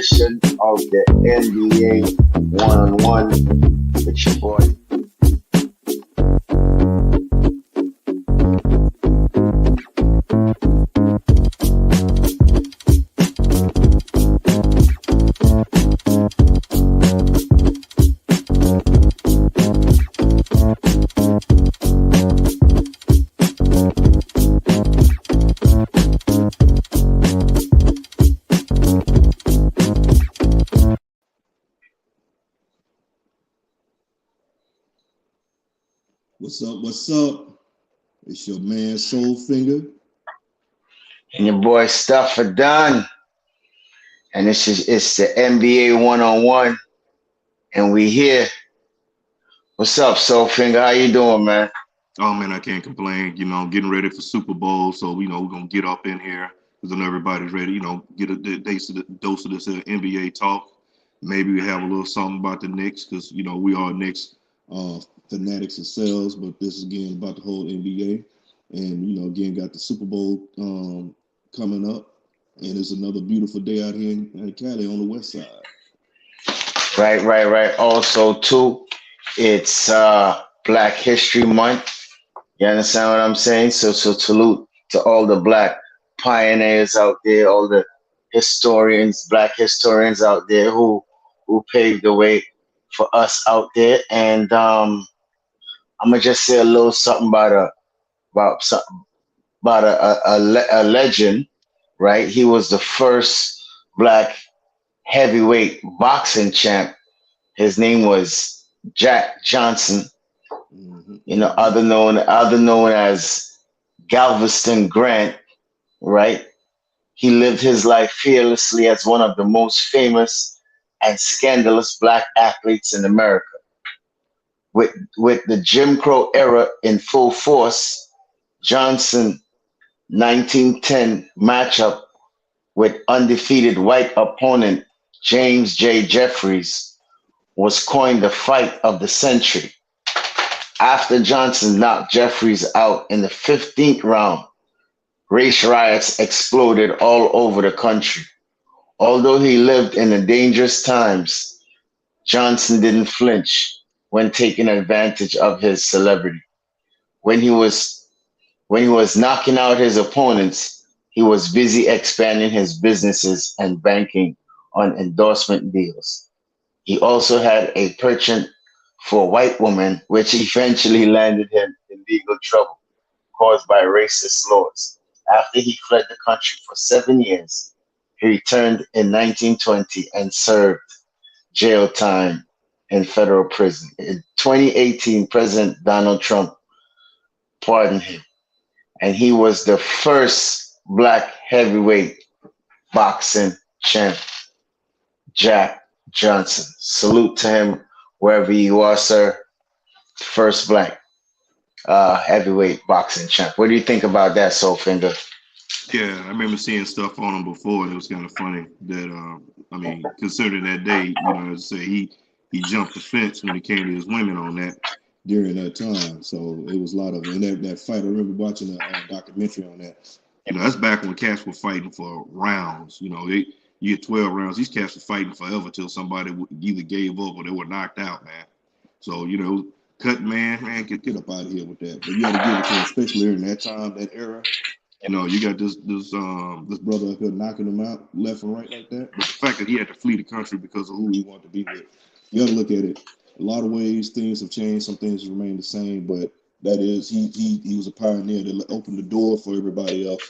edition of the NBA One-on-One with your boy. What's up? What's up? It's your man Soul Finger. And your boy Stapha Don. And it's the NBA One-on-One. And we here. What's up, Soul Finger? How you doing, man? Oh man, I can't complain. You know, I'm getting ready for Super Bowl, so we're gonna get up in here because I know everybody's ready. Get a dose of this NBA talk. Maybe we have a little something about the Knicks because we are Knicks fanatics ourselves, but this is again about the whole NBA, and again got the Super Bowl coming up, and it's another beautiful day out here in Cali on the west side. Right. Also, too, it's Black History Month. You understand what I'm saying? So salute to all the Black pioneers out there, all the Black historians out there who paved the way for us out there. And I'm gonna just say a little something about a legend, right? He was the first Black heavyweight boxing champ. His name was Jack Johnson. Other known as Galveston Grant, right? He lived his life fearlessly as one of the most famous and scandalous Black athletes in America. With the Jim Crow era in full force, Johnson 1910 matchup with undefeated white opponent James J. Jeffries was coined the fight of the century. After Johnson knocked Jeffries out in the 15th round, race riots exploded all over the country. Although he lived in the dangerous times, Johnson didn't flinch when taking advantage of his celebrity. When he was knocking out his opponents, he was busy expanding his businesses and banking on endorsement deals. He also had a penchant for white women, which eventually landed him in legal trouble caused by racist laws. After he fled the country for 7 years, he returned in 1920 and served jail time in federal prison. In 2018, President Donald Trump pardoned him, and he was the first Black heavyweight boxing champ, Jack Johnson. Salute to him wherever you are, sir. First Black heavyweight boxing champ. What do you think about that, Soul Finger? Yeah, I remember seeing stuff on him before, and it was kind of funny that considering that day, as I say, he jumped the fence when it came to his women on that during that time. So it was a lot of that fight. I remember watching a documentary on that. That's back when cats were fighting for rounds. You get 12 rounds. These cats were fighting forever till somebody either gave up or they were knocked out, man. So cut man, get up out of here with that. But you got to give it to him, especially during that time, that era. You got this brother up here knocking him out left and right like that. But the fact that he had to flee the country because of who he wanted to be with, you got to look at it. A lot of ways things have changed. Some things remain the same, but that is he was a pioneer that opened the door for everybody else.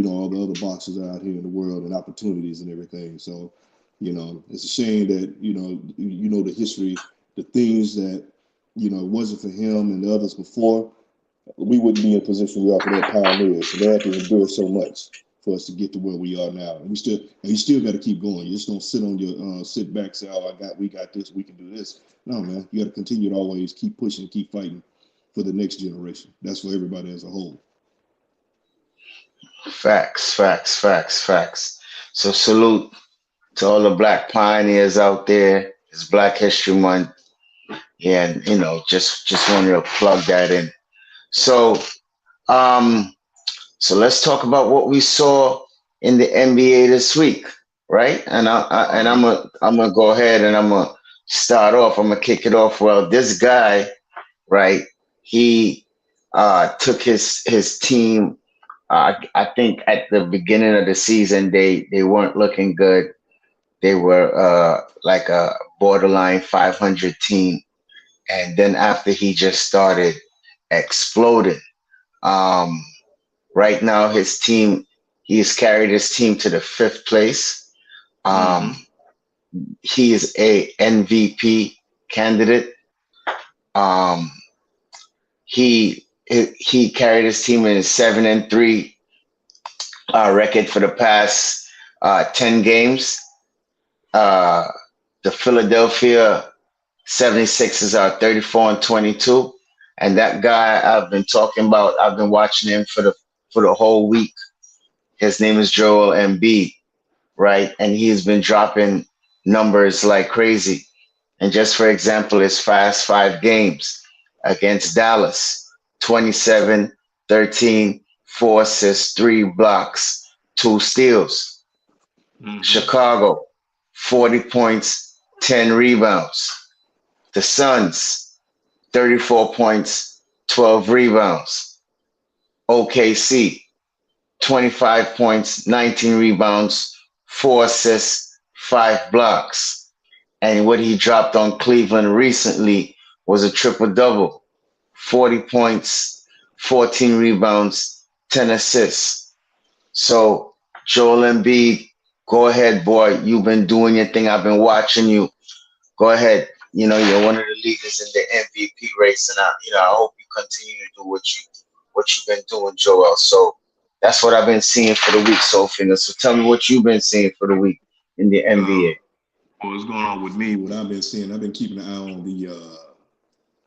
All the other boxers out here in the world and opportunities and everything. So, it's a shame that the history, the things that it wasn't for him and the others before, we wouldn't be in a position we are for their pioneers. So they had to endure so much for us to get to where we are now. And you still got to keep going. You just don't sit on your sit back, say, "Oh, we got this, we can do this." No, man, you got to continue to always keep pushing, keep fighting for the next generation. That's for everybody as a whole. Facts. So salute to all the Black pioneers out there. It's Black History Month. Yeah, and just wanted to plug that in. So so let's talk about what we saw in the NBA this week. right? And Right. I'm gonna go ahead and I'm gonna start off. I'm gonna kick it off. Well, this guy, right? He took his team. I think at the beginning of the season they weren't looking good. They were like a borderline 500 team, and then after he just started exploding. Um, right now, his team he's carried his team to the fifth place. Um, Mm-hmm. he is a MVP candidate. Um, he carried his team in a 7-3 record for the past 10 games. Uh, the Philadelphia 76ers are 34-22, and that guy I've been talking about, I've been watching him for the whole week. His name is Joel Embiid, right? And he's been dropping numbers like crazy. And just for example, his past 5 games against Dallas: 27, 13, 4 assists, 3 blocks, 2 steals. Mm-hmm. Chicago: 40 points, 10 rebounds. The Suns: 34 points, 12 rebounds. OKC: 25 points, 19 rebounds, 4 assists, 5 blocks. And what he dropped on Cleveland recently was a triple double: 40 points, 14 rebounds, 10 assists. So, Joel Embiid, go ahead, boy. You've been doing your thing. I've been watching you. Go ahead. You know, you're one of the leaders in the MVP race, and I hope you continue to do what you've been doing, Joel. So that's what I've been seeing for the week, Sophia. So tell me what you've been seeing for the week in the Uh, NBA. what's going on with me? What I've been seeing, I've been keeping an eye on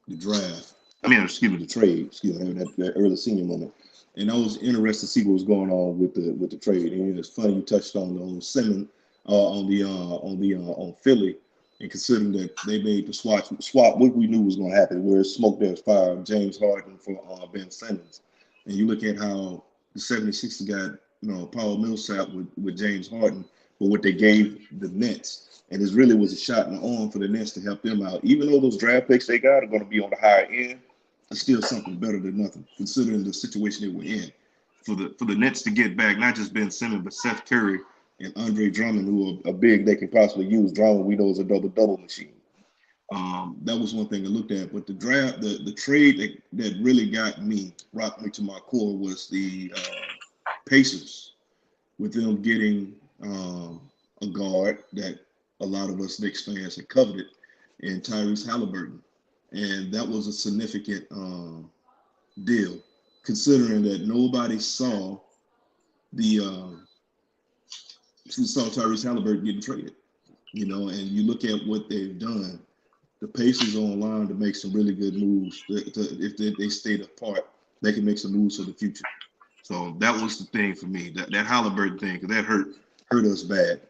the draft. I mean, excuse me, the trade. Excuse me, that early senior moment. And I was interested to see what was going on with the trade. And it's funny you touched on Simmons, on Philly, and considering that they made the swap, what we knew was going to happen, where smoke there's fire. James Harden for Ben Simmons, and you look at how the 76ers got Paul Millsap with James Harden, but what they gave the Nets, and it really was a shot in the arm for the Nets to help them out. Even though those draft picks they got are going to be on the higher end, it's still something better than nothing, considering the situation they were in. For the Nets to get back not just Ben Simmons but Seth Curry and Andre Drummond, who are big they can possibly use. Drummond we know is a double machine. That was one thing I looked at. But the draft, the trade that really rocked me to my core was the Pacers, with them getting a guard that a lot of us Knicks fans had coveted, and Tyrese Halliburton. And that was a significant deal, considering that nobody the saw Tyrese Halliburton getting traded. And you look at what they've done. The Pacers are online to make some really good moves. If they stayed apart, they can make some moves for the future. So that was the thing for me. That Halliburton thing, because that hurt us bad.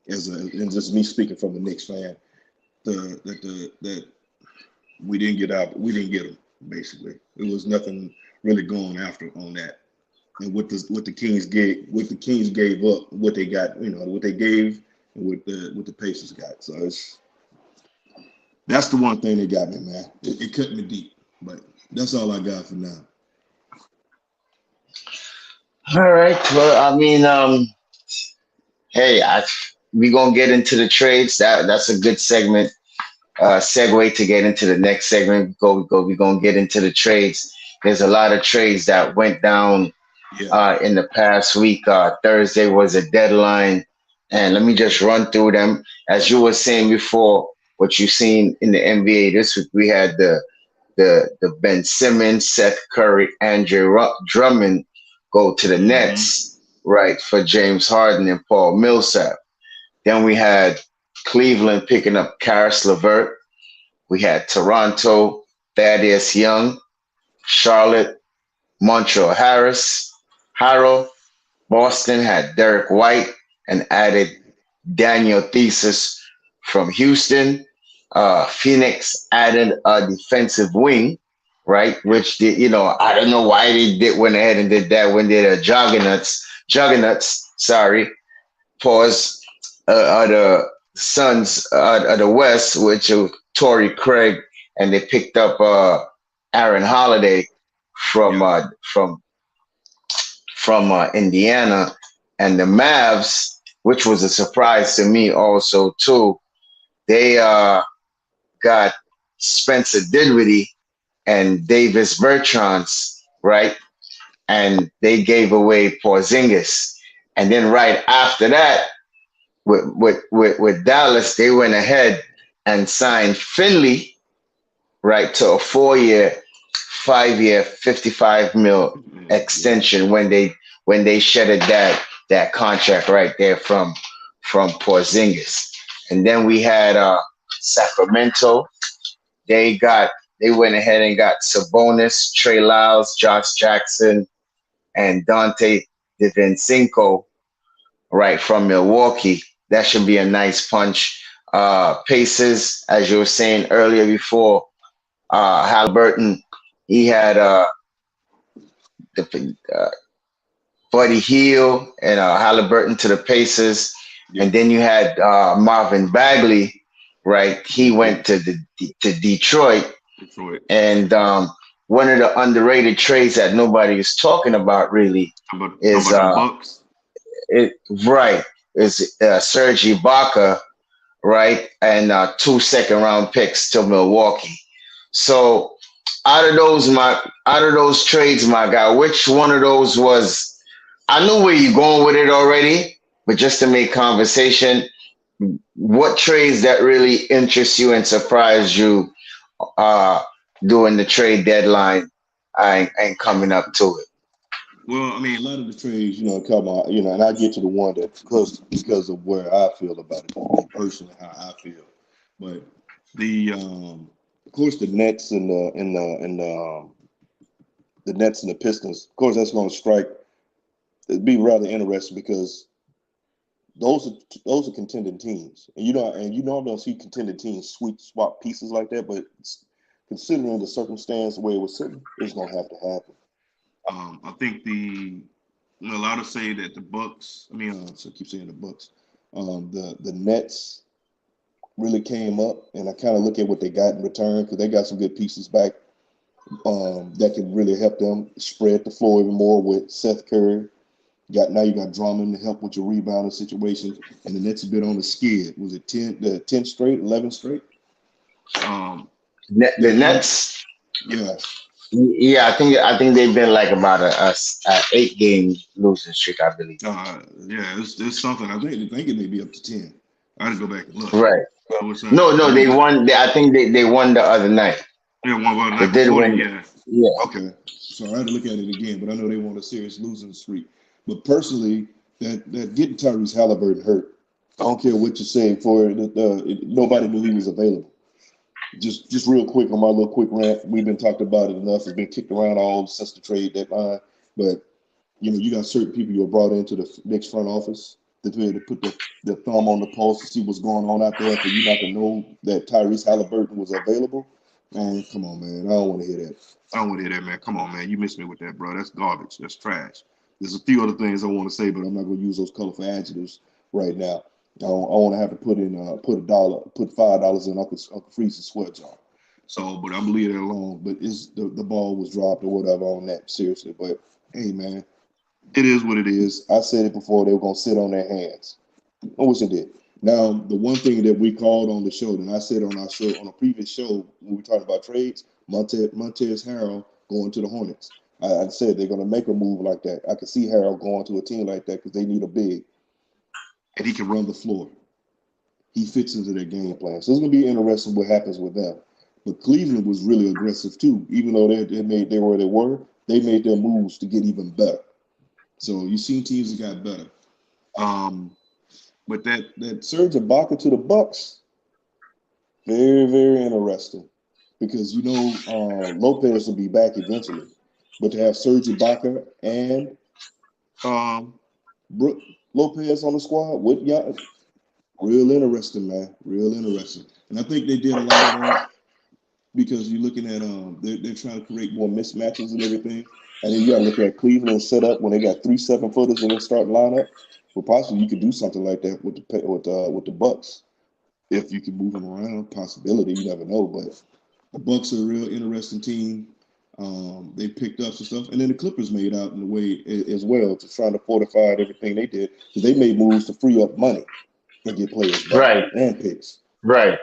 And just me speaking from a Knicks fan, that we didn't get him. Basically, it was nothing really going after on that. And what the Kings gave up, what they got, what they gave, and what the Pacers got. So that's the one thing that got me, man. It cut me deep, but that's all I got for now. All right. Well, I mean, hey, we gonna get into the trades. That's a good segment, segue to get into the next segment. We gonna get into the trades. There's a lot of trades that went down Yeah. in the past week. Thursday was a deadline, and let me just run through them. As you were saying before, what you've seen in the NBA this week, we had the Ben Simmons, Seth Curry, Drummond go to the Mm-hmm. Nets, right, for James Harden and Paul Millsap. Then we had Cleveland picking up Karis LeVert. We had Toronto, Thaddeus Young, Charlotte, Montreal Harrell. Boston had Derek White and added Daniel Thesis from Houston. Phoenix added a defensive wing, right? Which did, I don't know why they did went ahead and did that when they're juggernauts. Sorry, pause. are the Sons of the West, which are Torrey Craig, and they picked up Aaron Holiday from Yeah. uh, from Indiana, and the Mavs, which was a surprise to me also too. They got Spencer Dinwiddie and Davis Bertans, right? And they gave away Porzingis. And then right after that, with Dallas, they went ahead and signed Finley, right, to a 4 year, 5 year, 55 mil Yeah. extension when they shedded that contract right there from Porzingis. And then we had Sacramento. They got they went ahead and got Sabonis, Trey Lyles, Josh Jackson, and Dante DiVincenzo right from Milwaukee. That should be a nice punch. Pacers, as you were saying earlier before, Halliburton, he had the Buddy Hield and Halliburton to the Pacers, Yeah. and then you had Marvin Bagley, right? He Yeah. went to Detroit, Detroit. and one of the underrated trades that nobody is talking about really How is about them Bucks? it right is Serge Ibaka, right, and 2 second round picks to Milwaukee. So out of those trades, my guy, which one of those was? I knew where you're going with it already, but just to make conversation, what trades that really interest you and surprise you uh, during the trade deadline and coming up to it? Well, I mean, a lot of the trades, come out, and I get to the one that because of where I feel about it, me personally, how I feel. But of course, the Nets the Nets and the Pistons, of course, that's going to strike. It'd be rather interesting because those are those are contending teams, and you normally don't see contending teams sweep swap pieces like that. But considering the circumstance the way it was sitting, it's going to have to happen. I think a lot of say that the Bucks. I mean, so I keep saying the Bucks. The Nets really came up, and I kind of look at what they got in return because they got some good pieces back that can really help them spread the floor even more with Seth Curry. You got Drummond to help with your rebounding situations, and the Nets have been on the skid. Was it 10 straight, 11 straight? The Yeah, Nets, yeah. yeah, I think they've been like about a 8 game losing streak, I believe. Yeah, it's something. I think it may be up to 10. I had to go back and look. Right. I was No, they they got won. I think they won the other night. yeah, one about the They night did before. win. Yeah. Yeah. Okay. So I had to look at it again, but I know they want a serious losing streak. But personally, that getting Tyrese Halliburton hurt. I don't care what you say for it. Nobody knew he was available. Just real quick on my little quick rant. We've been talked about it enough. It's been kicked around all since the trade deadline. But you got certain people you are brought into the next front office to be able to put the thumb on the pulse to see what's going on out there. For you not to know that Tyrese Halliburton was available, man, come on, man. I don't want to hear that. I don't want to hear that, man. Come on, man. You missed me with that, bro. That's garbage. That's trash. There's a few other things I want to say, but I'm not going to use those colorful adjectives right now. I want to have to put $5 in Uncle Freeze's sweat jar. So, but I'm leaving it alone. But it's the ball was dropped or whatever on that, seriously. But hey, man, it is what it is. I said it before, they were going to sit on their hands. I wish they did. Now, the one thing that we called on the show, and I said on our show, on a previous show, when we talked about trades, Montez Harrell going to the Hornets. I said they're going to make a move like that. I could see Harrell going to a team like that because they need a big, and he can run the floor. He fits into their game plan. So it's going to be interesting what happens with them. But Cleveland was really aggressive too. Even though they were where they were, they made their moves to get even better. So you seen teams that got better. But that Serge Ibaka to the Bucks, very, very interesting. Because Lopez will be back eventually. But to have Serge Ibaka and um, Brook Lopez on the squad with y'all, real interesting, man. Real interesting. And I think they did a lot of that because you're looking at they're trying to create more mismatches and everything. And then you got to look at Cleveland set up when they got 3 7-footers in their starting lineup Well, possibly you could do something like that with the Bucks if you can move them around. Possibility, you never know. But the Bucks are a real interesting team. They picked up some stuff, and then the Clippers made out in a way as well to try to fortify everything they did because they made moves to free up money and get players back Right, and picks. right,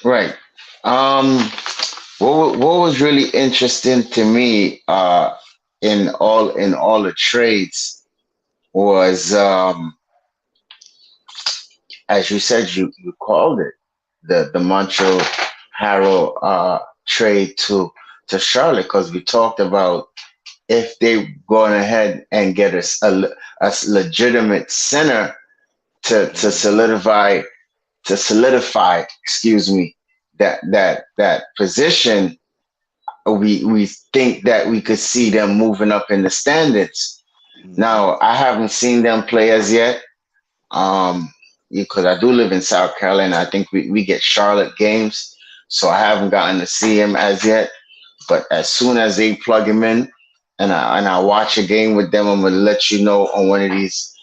right. Um, what was really interesting to me in all the trades was as you said, you called it the Montreal Harrow trade to Charlotte, because we talked about if they going ahead and get a legitimate center to Mm-hmm. solidify, excuse me, that position. We think that we could see them moving up in the standards. Mm-hmm. Now I haven't seen them play as yet, um, because I do live in South Carolina. I think we get Charlotte games, so I haven't gotten to see him as yet. But as soon as they plug him in, and I watch a game with them, I'm gonna let you know on one of these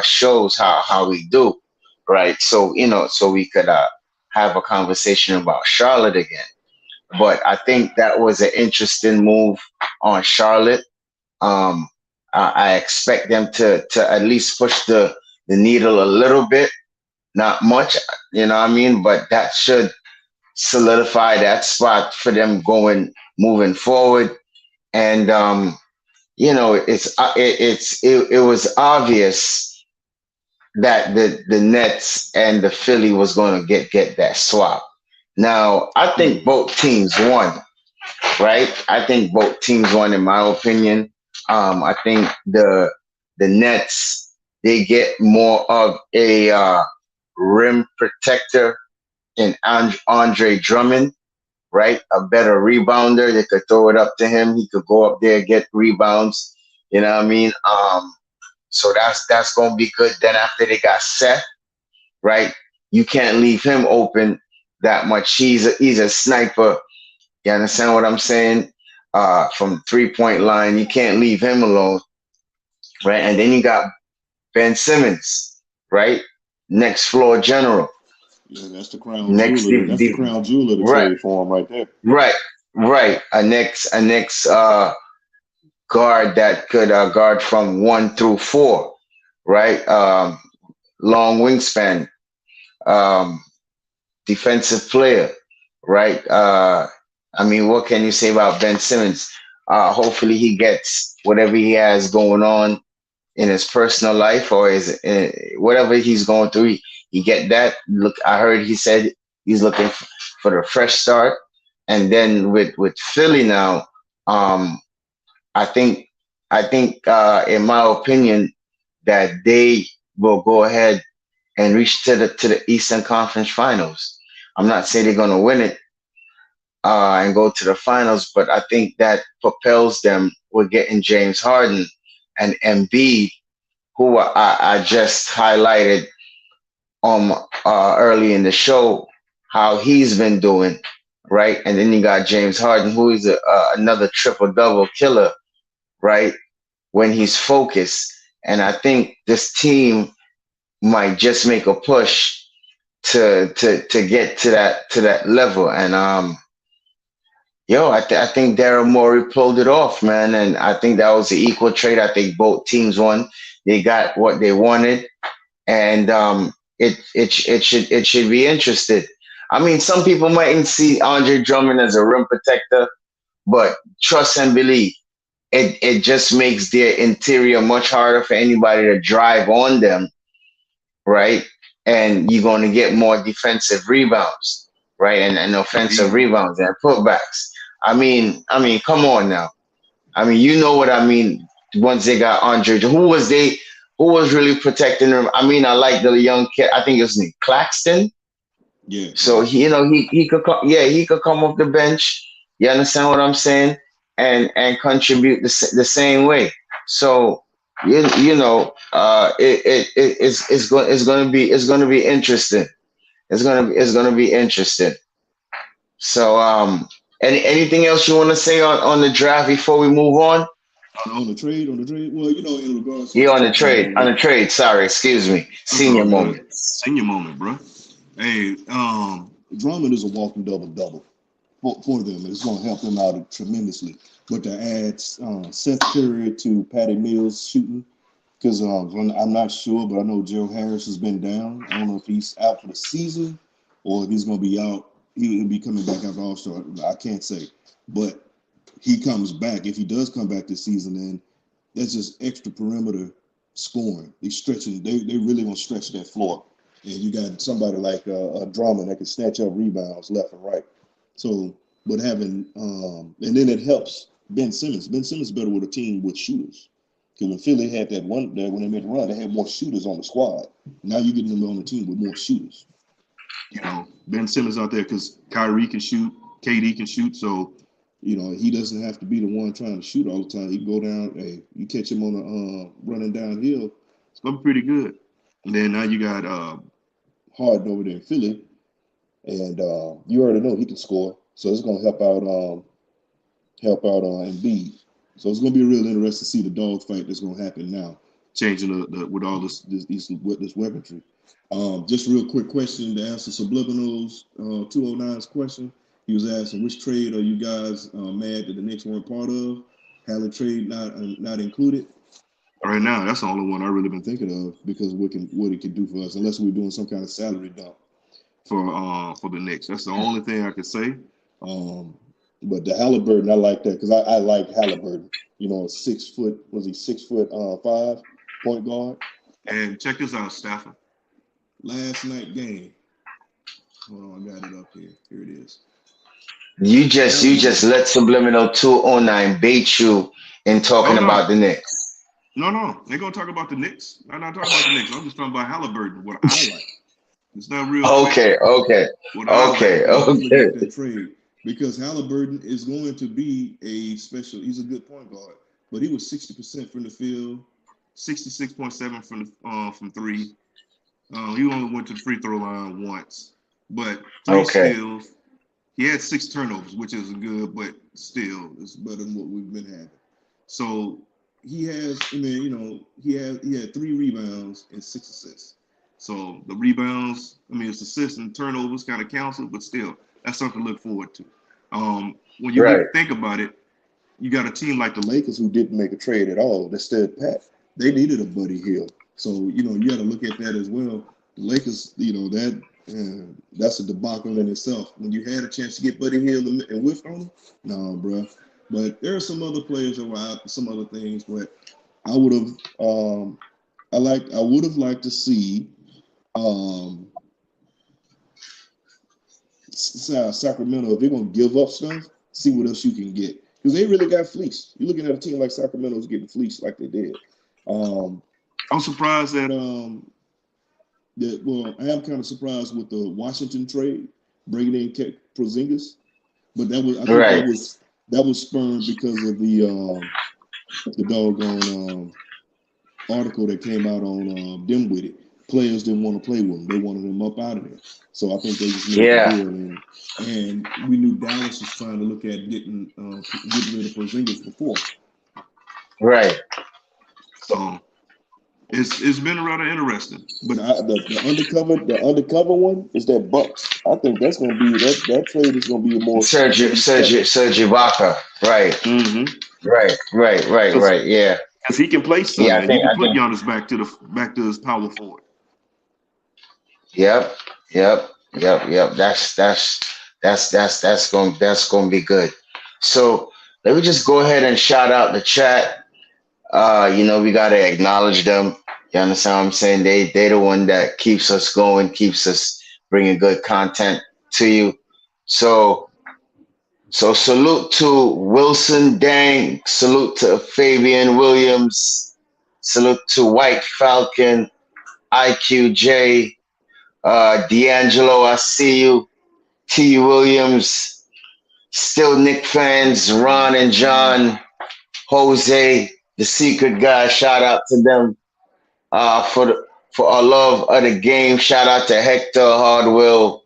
shows how we do, right? So so we could have a conversation about Charlotte again. But I think that was an interesting move on Charlotte. Um, I expect them to at least push the needle a little bit, not much, you know what I mean? But that should solidify that spot for them moving forward. And it was obvious that the Nets and the Philly was going to get that swap. Now, I think Mm-hmm. both teams won, right? I think both teams won, in my opinion. I think the Nets, they get more of a rim protector in Andre Drummond, right? A better rebounder. They could throw it up to him. He could go up there, get rebounds. You know what I mean? So that's gonna be good. Then after they got Seth, right? You can't leave him open that much. He's a sniper. You understand what I'm saying? From 3 point line, you can't leave him alone, right? And then you got Ben Simmons, right? Next floor general. Yeah, that's the crown Next, jeweler. That's the crown jeweler to right, trade for him right there. right, right. A next guard that could guard from 1 through 4, right? Long wingspan, um, defensive player, right? I mean, what can you say about Ben Simmons? Hopefully, he gets whatever he has going on in his personal life or his whatever he's going through. He get that. Look, I heard he said he's looking for the fresh start, and then with Philly now, um, I think in my opinion that they will go ahead and reach to the Eastern Conference Finals. I'm not saying they're going to win it and go to the finals, but I think that propels them with getting James Harden and Embiid, who I just highlighted early in the show how he's been doing, right? And then you got James Harden, who is another triple double killer, right? When he's focused, and I think this team might just make a push to get to that level. And I think Daryl Morey pulled it off, man, and I think that was an equal trade. I think both teams won. They got what they wanted, and it should be interested. I mean, some people mightn't see Andre Drummond as a rim protector, but trust and believe, it just makes their interior much harder for anybody to drive on them, right? And you're going to get more defensive rebounds, right? And offensive Mm-hmm. rebounds and putbacks. I mean, come on now. I mean, you know what I mean. Once they got Andre, who was really protecting them? I mean, I like the young kid. I think it was named Claxton. Yeah, So Claxton. he could come, yeah, he could come off the bench. You understand what I'm saying? And contribute the same way. So it's going to be interesting. It's gonna be interesting. So anything else you want to say on the draft before we move on? On the trade. Well, in regards to Yeah, what on you're the talking about, trade. On the trade. Sorry, excuse me. that's all Senior good. moments. Senior moment, bro. Hey, Drummond is a walking double for them, and it's going to help them out tremendously. But to add Seth Curry to Patty Mills shooting, because I'm not sure, but I know Joe Harris has been down. I don't know if he's out for the season or if he's going to be out. He'll be coming back after All-Star. I can't say, but he comes back. If he does come back this season, then that's just extra perimeter scoring. They stretching. They really gonna stretch that floor. And you got somebody like a Drummond that can snatch up rebounds left and right. So, but having and then it helps Ben Simmons. Ben Simmons better with a team with shooters. Because when Philly had that one there when they made the run, they had more shooters on the squad. Now you're getting them on the team with more shooters. Ben Simmons out there because Kyrie can shoot, KD can shoot, so he doesn't have to be the one trying to shoot all the time. He can go down. Hey, you catch him on the running downhill, it's gonna be pretty good. And then now you got Harden over there in Philly, and you already know he can score, so it's gonna help out Embiid. So it's gonna be real interesting to see the dog fight that's gonna happen now, changing the with all this weaponry. Just real quick question to answer Subliminal's 209's question. He was asking, which trade are you guys mad that the Knicks weren't part of? Hallett trade not included. Right now, that's the only one I really been thinking of because what it can do for us, unless we're doing some kind of salary dump for the Knicks. That's the only thing I can say. But the Halliburton, I like that because I like Halliburton. 6 foot, was he 6'5" point guard? And check this out, Stafford. Last night game. Hold on, I got it up here. Here it is. You just let Subliminal 209 bait you in talking No. about the Knicks. No. They're gonna talk about the Knicks. I'm not talking about the Knicks. I'm just talking about Halliburton. What I like. It's not real. Okay. What I like Okay. that trade because Halliburton is going to be a special. He's a good point guard, but he was 60% from the field, 66.7 from three. He only went to the free throw line once, but 3 steals. He had 6 turnovers, which isn't good, but still, it's better than what we've been having. So he has, he had 3 rebounds and 6 assists. So the rebounds, it's assists and turnovers kind of counts it, but still, that's something to look forward to. When you really think about it, you got a team like the Lakers who didn't make a trade at all. They stood pat. They needed a Buddy Hield. So, you got to look at that as well. The Lakers, that's a debacle in itself. When you had a chance to get Buddy Hield and whiffed on him, no, bro. But there are some other players that were out, some other things. But I would have liked to see Sacramento, if they're gonna give up stuff, see what else you can get because they really got fleeced. You're looking at a team like Sacramento's getting fleeced like they did. I'm surprised that I am kind of surprised with the Washington trade, bringing in Porzingis, but that was spurned because of the doggone article that came out on Dimwitted. Players didn't want to play with him; they wanted him up out of there. So I think they just made the deal, and we knew Dallas was trying to look at getting rid of Porzingis before. Right. So it's been rather interesting. But the undercover one is that Bucks. I think that's going to be that trade is going to be more Serge Ibaka. Right. Mm-hmm. Right. Yeah. Because he can play center, and he can put Giannis back to his power forward. Yep. That's going to be good. So let me just go ahead and shout out the chat. We gotta acknowledge them. You understand what I'm saying? They the one that keeps us going, keeps us bringing good content to you. So salute to Wilson Dang, salute to Fabian Williams, salute to White Falcon, IQJ, D'Angelo, I see you, T. Williams, still Nick fans, Ron and John, Jose, the secret guy, shout out to them for our love of the game. Shout out to Hector, Hardwill,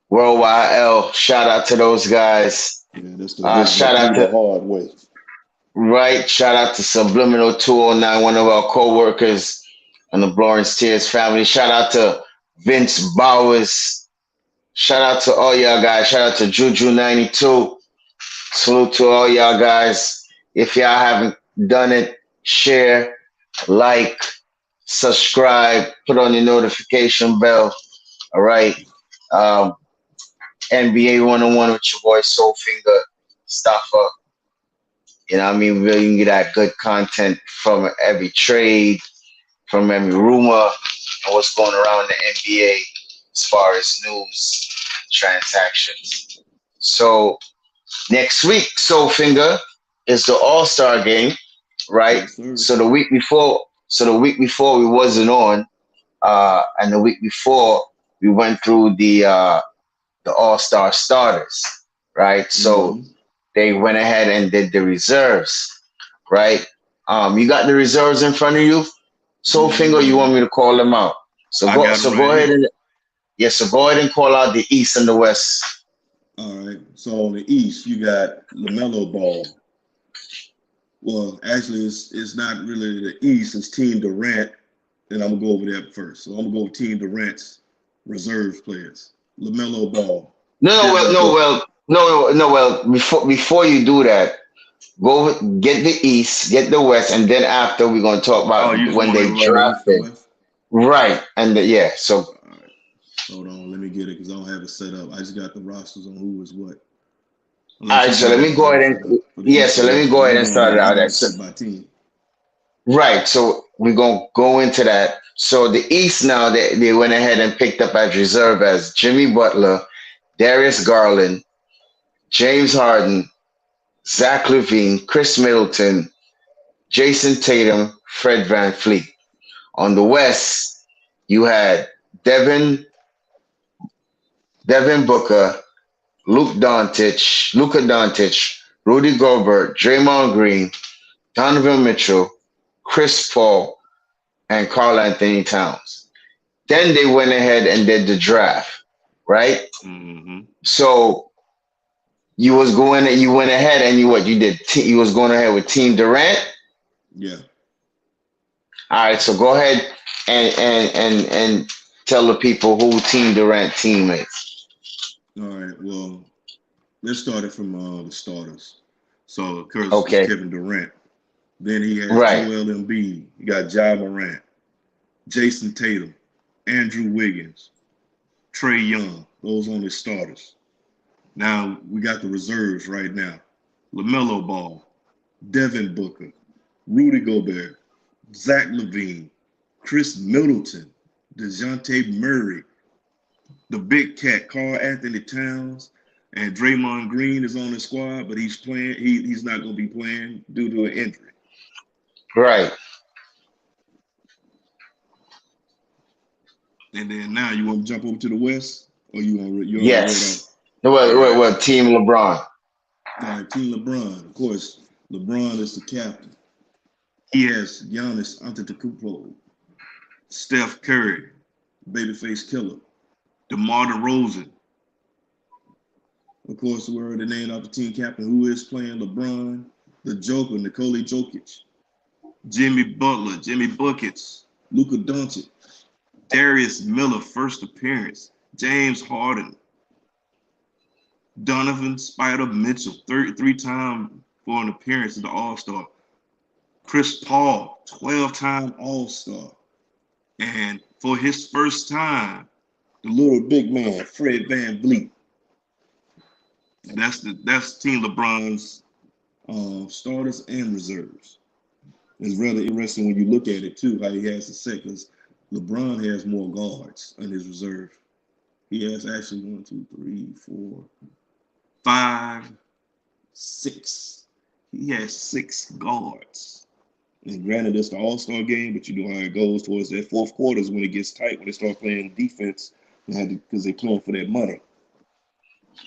Worldwide L. Shout out to those guys. Yeah, that's the shout out to hard way. Right. Shout out to Subliminal 209, one of our co-workers and the Lawrence Tears family. Shout out to Vince Bowers. Shout out to all y'all guys. Shout out to Juju92. Salute to all y'all guys. If y'all haven't done it, share, like, subscribe, put on your notification bell. All right. Um, NBA 101 with your boy Soul Finger Staffa. You know what I mean? We really can get that good content from every trade, from every rumor, and what's going around in the NBA as far as news, transactions. So next week, Soul Finger, is the All-Star game, right? Yes, sir. So the week before we wasn't on, and the week before we went through the All-Star starters, right? So Mm-hmm. they went ahead and did the reserves, right? You got the reserves in front of you, Soul Finger. You Yeah, want me to call them out? So I go, got it so right go ahead here. and yeah, so go ahead and call out the East and the West. All right. So on the East, you got LaMelo Ball. Well, actually, it's not really the East. It's Team Durant, and I'm gonna go over that first. So I'm gonna go with Team Durant's reserve players: LaMelo Ball, No, no, well, Devin no, Booker. well, no, no, well. Before you do that, go get the East, get the West, and then after we're gonna talk Oh, about you just when want to they go right the East and drafted, West? right? And yeah, so All right. Hold on, let me get it because I don't have it set up. I just got the rosters on who is what. all Unless right, you so do let me go have it ahead set and up for the yeah, East so and let me West, go because ahead we're and gonna start do it we're out there. gonna So, pick by team. right, so we're gonna go into that. So the East now they went ahead and picked up as reserve as Jimmy Butler, Darius Garland, James Harden, Zach Levine, Chris Middleton, Jason Tatum, Fred Van Fleet. On the West, you had Devin Devin Booker, Luka Doncic, Rudy Gobert, Draymond Green, Donovan Mitchell, Chris Paul, and Carl Anthony Towns. Then they went ahead and did the draft, right? Mm-hmm. So you went ahead and you did you was going ahead with Team Durant. Yeah. All right, so go ahead and tell the people who Team Durant team is. All right. Well, let's start it from the starters. So, of course, it's Okay, Kevin Durant. Then he has right, Joel Embiid. You got Ja Morant, Jason Tatum, Andrew Wiggins, Trey Young. Those on the starters. Now we got the reserves right now. LaMelo Ball, Devin Booker, Rudy Gobert, Zach Levine, Chris Middleton, DeJounte Murray, the big cat, Carl Anthony Towns, and Draymond Green is on the squad, but he's playing. He's not going to be playing due to an injury. right. And then now you want to jump over to the West, or you already read off? Yes. Well, All right, Team LeBron. all right. Team LeBron, of course. LeBron is the captain. He has Giannis Antetokounmpo, Steph Curry, Babyface Killer, DeMar DeRozan. Of course, we already named out the team captain who is playing LeBron, the Joker, Nikola Jokic, Jimmy Butler, Jimmy Buckets, Luka Doncic, Darius Miller, first appearance, James Harden, Donovan Spider Mitchell, three-time for an appearance at the All-Star, Chris Paul, 12-time All-Star, and for his first time, the little big man, Fred Van Vliet. And that's Team LeBron's starters and reserves. It's really interesting when you look at it too, how he has the set, because LeBron has more guards in his reserve. He has actually one, two, three, four, five, six. He has six guards. And granted, it's the All-Star game, but you know how it goes towards that fourth quarter is when it gets tight, when they start playing defense, because they're playing for that money.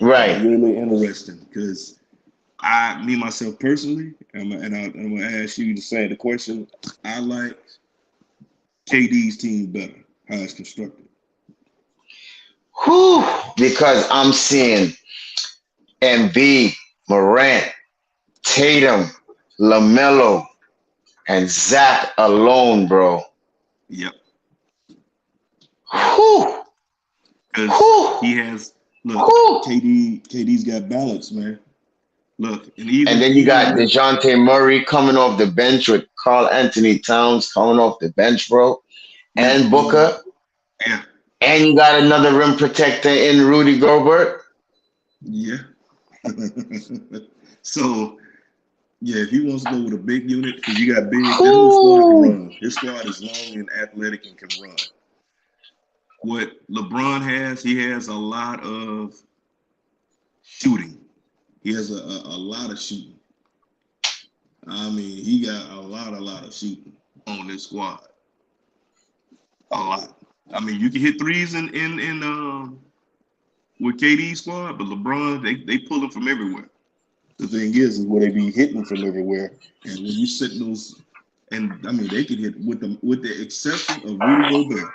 It's Right. really interesting because me myself personally, I'm gonna ask you the question. I like KD's team better, how it's constructed. Whew, because I'm seeing Embiid, Morant, Tatum, LaMelo, and Zach alone, bro. Yep. Whew, Because whew, he has look, whew. KD's got balance, man. Look, and And even then you even got with DeJounte Murray coming off the bench with Carl Anthony Towns coming off the bench, bro. yeah, And Booker. yeah, And you got another rim protector in Rudy Gobert. yeah. So yeah, if he wants to go with a big unit, because you got big, that whole squad can Whew. run. His squad is long and athletic and can run. What LeBron has, he has a lot of shooting. He has a lot of shooting. I mean, he got a lot of shooting on this squad. A lot. I mean, you can hit threes in with KD squad, but LeBron, they pull him from everywhere. The thing is where they be hitting from everywhere, and when you sit those, and I mean, they could hit with the exception of Rudy Gobert.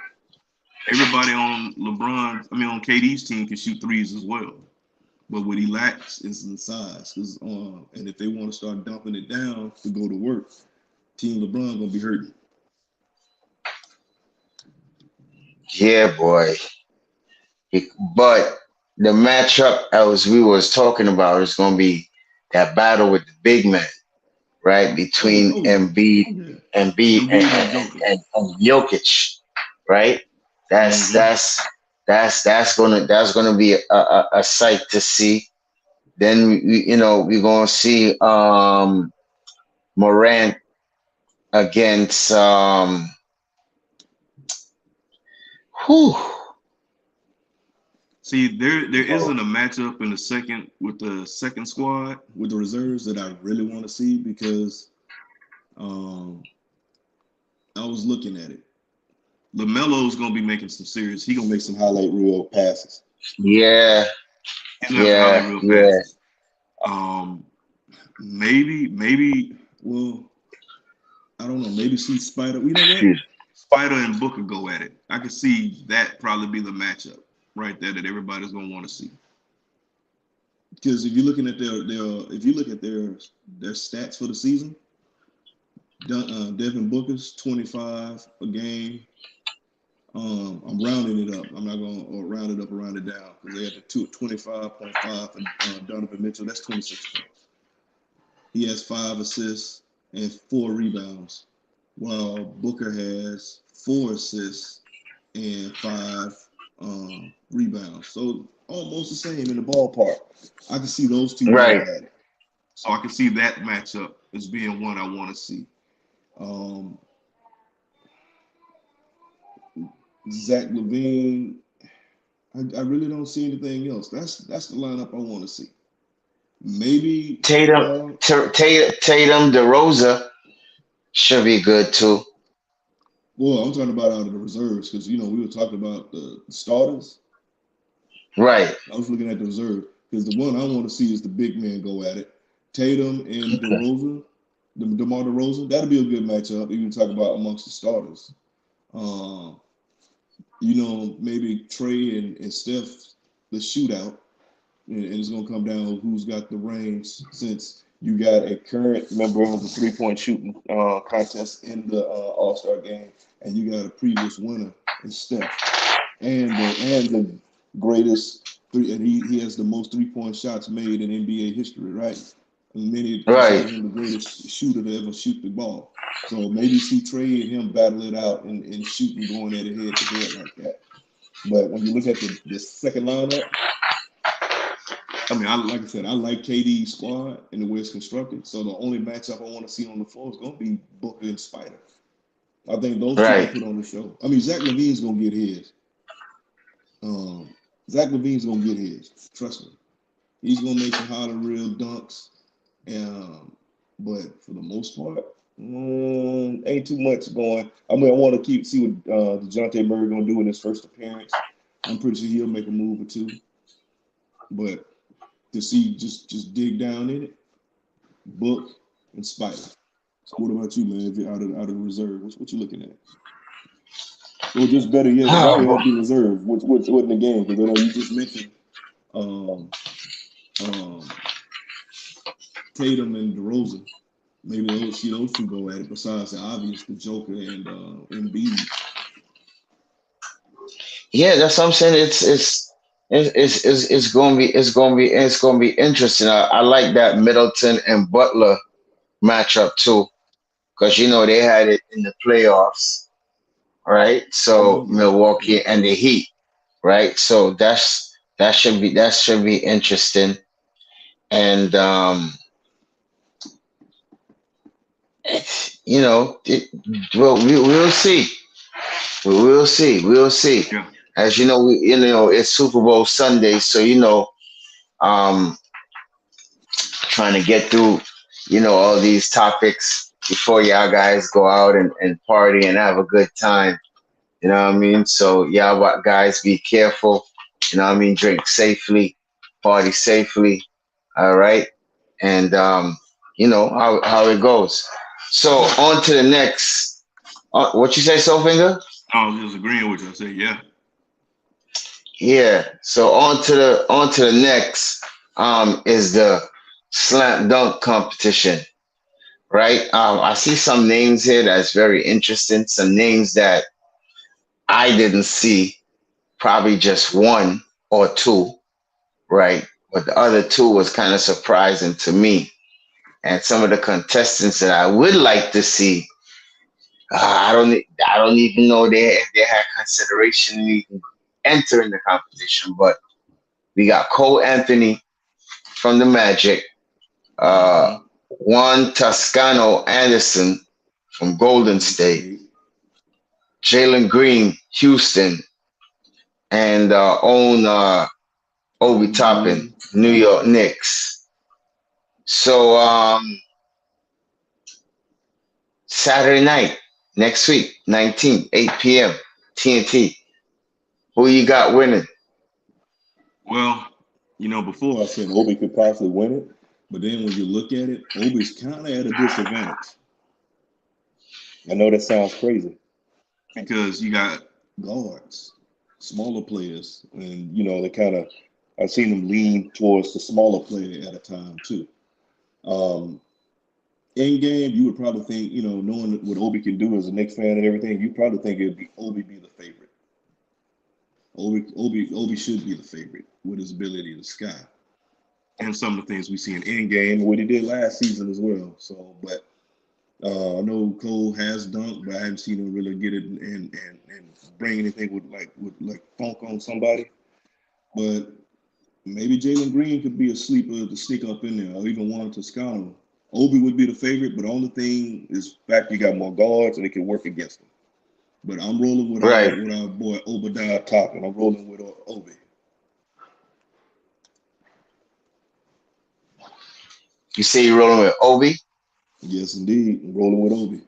Everybody on on KD's team can shoot threes as well. But what he lacks is the size. And if they want to start dumping it down to go to work, Team LeBron gonna be hurting. Yeah, boy. But the matchup as we was talking about is gonna be that battle with the big men, right? Oh, Between oh yeah, Embiid, oh yeah. Embiid Embiid and Joker. and Jokic, right? That's Mm-hmm. that's that's gonna be a sight to see. Then we're gonna see Morant against whew, See, there isn't a matchup in the second with the second squad with the reserves that I really want to see because um, I was looking at it. LaMelo's gonna be making some serious. He gonna make some highlight reel passes. yeah, He's gonna have some highlight yeah, reel yeah. passes. Um, maybe. Well, I don't know. Maybe see Spider. You know what? Excuse. Spider and Booker go at it. I could see that probably be the matchup right there that everybody's gonna want to see. Because if you're looking at if you look at their stats for the season, Devin Booker's 25 a game. I'm rounding it up. I'm not going to round it up or round it down because they had the 25.5 and Donovan Mitchell. That's 26 points. He has 5 assists and 4 rebounds, while Booker has 4 assists and 5 rebounds. So almost the same in the ballpark. I can see those two going Right. at it. So I can see that matchup as being one I want to see. Um, Zach LaVine, I really don't see anything else. That's the lineup I want to see. Maybe, Tatum, Tatum, DeRosa should be good too. well, I'm talking about out of the reserves because we were talking about the starters. Right. I was looking at the reserve because the one I want to see is the big men go at it. Tatum and Okay. DeRozan, DeMar DeRozan, that'll be a good matchup. Even talk about amongst the starters. Um, maybe Trey and Steph, the shootout, and it's gonna come down who's got the range since you got a current member of the 3-point shooting contest in the All-Star game, and you got a previous winner in Steph, and the greatest three, and he has the most 3-point shots made in NBA history, right? And many consider Right. him the greatest shooter to ever shoot the ball. So maybe see Trey and him battle it out and shooting going at it head to head like that. But when you look at the second lineup, I mean, like I said, I like KD's squad and the way it's constructed. So the only matchup I want to see on the floor is going to be Booker and Spider. I think those two can Right. put on the show. I mean, Zach LaVine's going to get his. Zach LaVine's going to get his. Trust me. He's going to make some highly real dunks. But for the most part, ain't too much going. I mean, I want to see what DeJounte Murray going to do in his first appearance. I'm pretty sure he'll make a move or two. But to see just dig down in it, Book and Spider. So what about you, man? If you're out of the reserve, what you looking at? Or just better yet, it Oh, don't even boy. have to be reserve. What in the game? Because I know you just mentioned um, um, Tatum and DeRozan. maybe those see those two go at it. Besides the obvious, the Joker and Embiid. Yeah, that's what I'm saying. It's gonna be interesting. I like that Middleton and Butler matchup too, because you know they had it in the playoffs, right? Oh So yeah, yeah. Milwaukee and the Heat, right? So that should be interesting. And you know, well, we'll see. We'll see. We'll see. Yeah. As you know, it's Super Bowl Sunday, so you know, um, trying to get through, all these topics before y'all guys go out and party and have a good time. You know what I mean? So y'all guys be careful. You know what I mean? Drink safely, party safely. All right. And you know how it goes. So on to the next. What you say, Soulfinger? I was just agreeing with you. I said, yeah. Yeah. So on to the next is the slam dunk competition, right? I see some names here that's very interesting. Some names that I didn't see, probably just one or two, right? But the other two was kind of surprising to me. And some of the contestants that I would like to see, I don't even know they had consideration in even entering the competition. But we got Cole Anthony from the Magic, uh, Mm-hmm. Juan Toscano Anderson from Golden Golden State, State. Jalen Green, Houston, and own Obi Toppin, Obi. New York Knicks. So Saturday night, next week, 19th, 8 p.m., TNT. Who you got winning? Well, before I said Obi could possibly win it, but then when you look at it, Obi's kind of at a disadvantage. I know that sounds crazy because you got guards, smaller players, and they kind of I've seen them lean towards the smaller player at a time too. Um, in game, you would probably think, knowing what Obi can do as a Knicks fan and everything, you probably think it'd be Obi be the favorite. Obi should be the favorite with his ability to sky and some of the things we see in end game, what he did last season as well. So, but I know Cole has dunked, but I haven't seen him really get it and bring anything with funk on somebody. But maybe Jalen Green could be a sleeper to sneak up in there, or even Juan Toscano. Obi would be the favorite, but the only thing is fact you got more guards and it can work against them. But I'm rolling Right. with our boy Obadiah Toppin. I'm rolling with Obi. You say you're rolling with Obi? Yes, indeed. I'm rolling with Obi.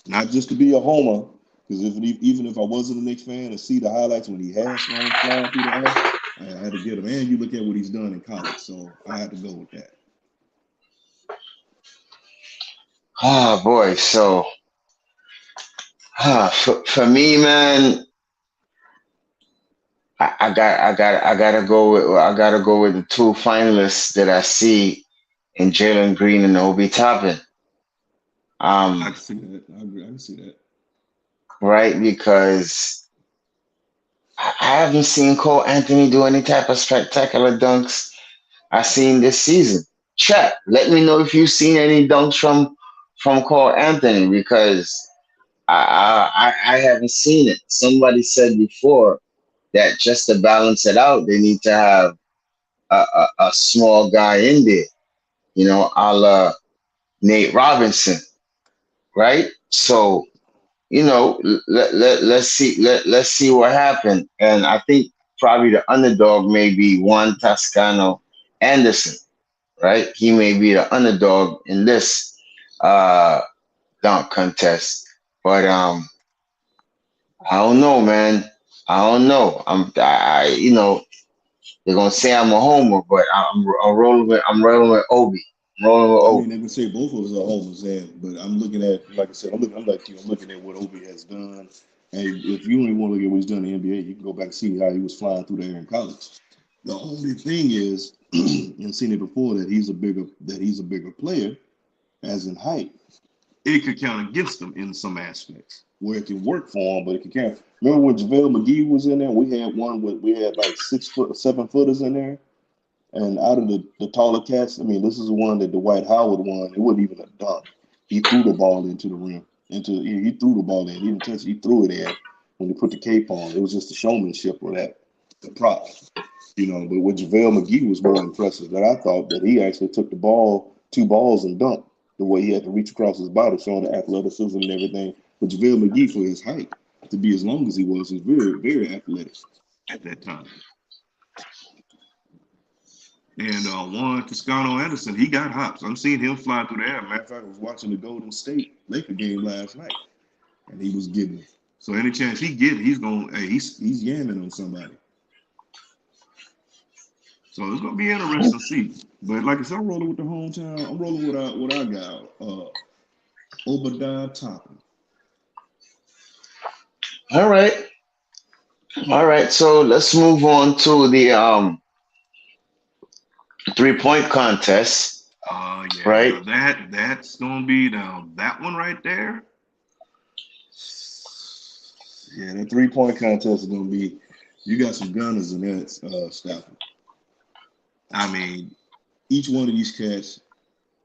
Not just to be a homer, because even if I wasn't a Knicks fan and see the highlights when he has thrown flying through the air, I had to get him. And you look at what he's done in college, so I had to go with that. Oh boy. So for me, man, I gotta go with the two finalists that I see in Jalen Green and Obi Toppin. I Um, can see that. I agree. I can see that. right, because I haven't seen Cole Anthony do any type of spectacular dunks I've seen this season. Chat, let me know if you've seen any dunks from Cole Anthony, because I haven't seen it. Somebody said before that just to balance it out, they need to have a small guy in there, a la Nate Robinson, right? So let's see what happened. And I think probably the underdog may be Juan Toscano Anderson, right? He may be the underdog in this uh dunk contest. But I don't know, man. I don't know. They're gonna say I'm a homer, but I'm rolling with Obi. I'm rolling with I Obi. mean, they would say both of us are homers, then, but I'm looking at, like I said, I'm like you. I'm looking at what Obi has done. And if you only want to look at what he's done in the NBA, you can go back and see how he was flying through the air in college. The only thing is, and seen it before, that he's a bigger player. as in height, it could count against them in some aspects where it can work for them, but it can count. Remember when JaVale McGee was in there? We had we had like 6 foot, 7 footers in there. And out of the taller cats, I mean, this is the one that Dwight Howard won. It wasn't even a dunk. He threw the ball into the rim. He threw the ball in. He didn't touch it. He threw it in when he put the cape on. It was just the showmanship of that, the prop. You know, but with JaVale McGee was more impressive that I thought that he actually took the ball, 2 balls, and dunked the way he had to reach across his body, showing the athleticism and everything. But JaVale McGee, for his height, to be as long as he was very, very athletic at that time. And Juan Toscano Anderson, he got hops. I'm seeing him fly through the air. Matter of fact, I was watching the Golden State Laker game last night, and he was getting it. So any chance he get it, he's going. Hey, he's yamming on somebody. So it's gonna be interesting to see. But like I said, I'm rolling with the hometown. I'm rolling with what I got. Obadiah Toppin. All right. So let's move on to the 3-point contest. Yeah. Right. That's gonna be that one right there. Yeah, that 3-point contest is gonna be. You got some gunners in that, Stafford. I mean, each one of these cats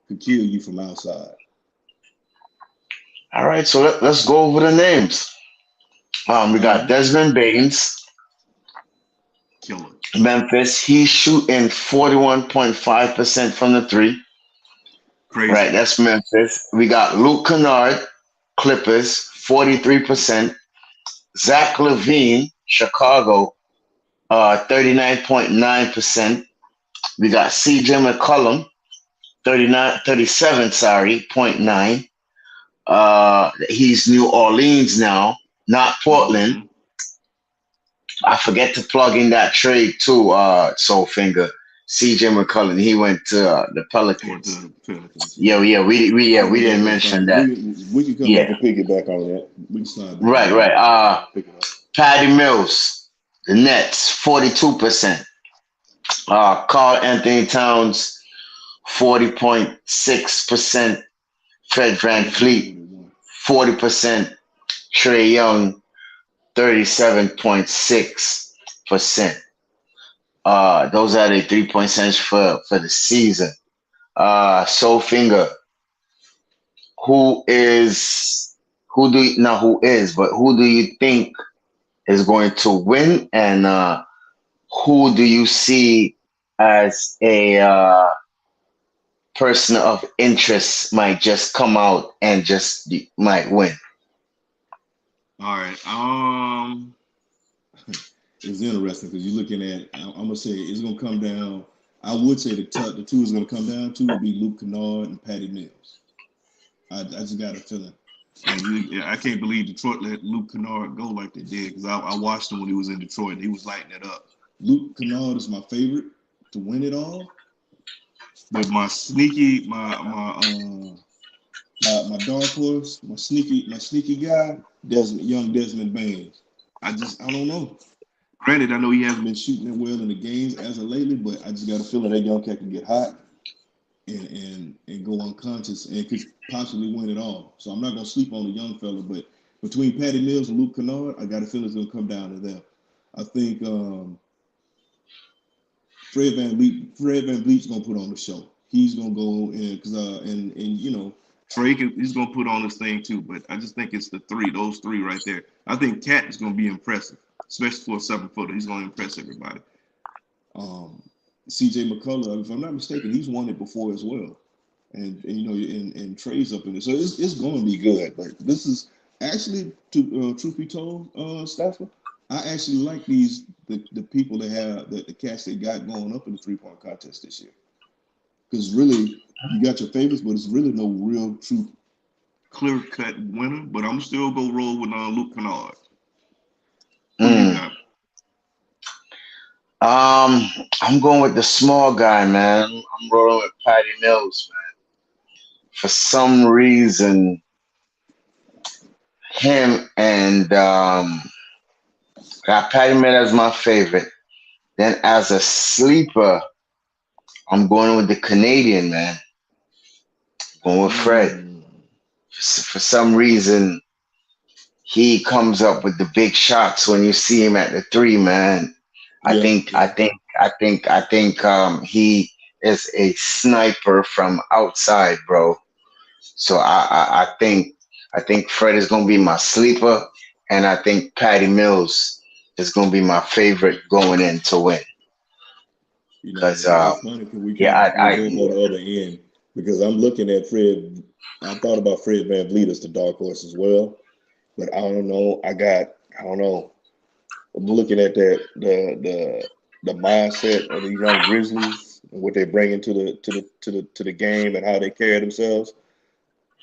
could kill you from outside. All right, so let's go over the names. We got Desmond Baines, Killer. Memphis. He's shooting 41.5% from the 3. Crazy. Right, that's Memphis. We got Luke Kennard, Clippers, 43%. Zach LaVine, Chicago, 39.9%. We got CJ McCollum, 0.9. He's New Orleans now, not Portland. Mm-hmm. I forget to plug in that trade too, Soul Finger. CJ McCollum, he went to the Pelicans. Yeah, we didn't mention that. We can come back and piggyback on that. We can slide back. Right. Patty Mills, the Nets, 42%. Carl Anthony Towns, 40.6%. Fred VanVleet, 40%. Trae Young, 37.6%. Those are the 3-point centers for the season. Soul Finger, who do you think is going to win, and who do you see as a person of interest might just come out and just might win? All right. It's interesting because you're looking at. I'm gonna say it's gonna come down. I would say the two is gonna come down to would be Luke Kennard and Patty Mills. I just got a feeling. And I can't believe Detroit let Luke Kennard go like they did because I watched him when he was in Detroit and he was lighting it up. Luke Kennard is my favorite to win it all, but my dark horse, my sneaky guy, Desmond Baines. I don't know. Granted, I know he hasn't been shooting it well in the games as of lately, but I just got a feeling that young cat can get hot and go unconscious and could possibly win it all. So I'm not gonna sleep on the young fella, but between Patty Mills and Luke Kennard, I got a feeling it's gonna come down to them. I think Fred VanVleet's gonna put on the show. He's gonna go in because and you know he's gonna put on this thing too. But I just think it's those three right there. I think Cat is gonna be impressive, especially for a 7-footer. He's gonna impress everybody. CJ McCullough, if I'm not mistaken, he's won it before as well, and Trey's up in it, so it's going to be good. But this is actually, truth be told, Stafford, I actually like the people that have the cats they got going up in the 3-point contest this year, because really you got your favorites, but it's really no real true clear cut winner. But I'm still gonna roll with Luke Kennard. Who you got? I'm going with the small guy, man. I'm rolling with Patty Mills, man. For some reason, him and got Patty Mills as my favorite. Then as a sleeper, I'm going with the Canadian, man. going with Fred. Mm. For some reason, he comes up with the big shots when you see him at the three, man. I Yeah, think, I yeah. think, I think he is a sniper from outside, bro. So I think Fred is gonna be my sleeper, and I think Patty Mills is gonna be my favorite going in to win. You know, Cause it's funny because yeah, we're both on the other end because I'm looking at Fred. I thought about Fred Van Vliet as the dark horse as well, but I don't know. I don't know. I'm looking at the mindset of the young Grizzlies and what they bring into the game and how they carry themselves.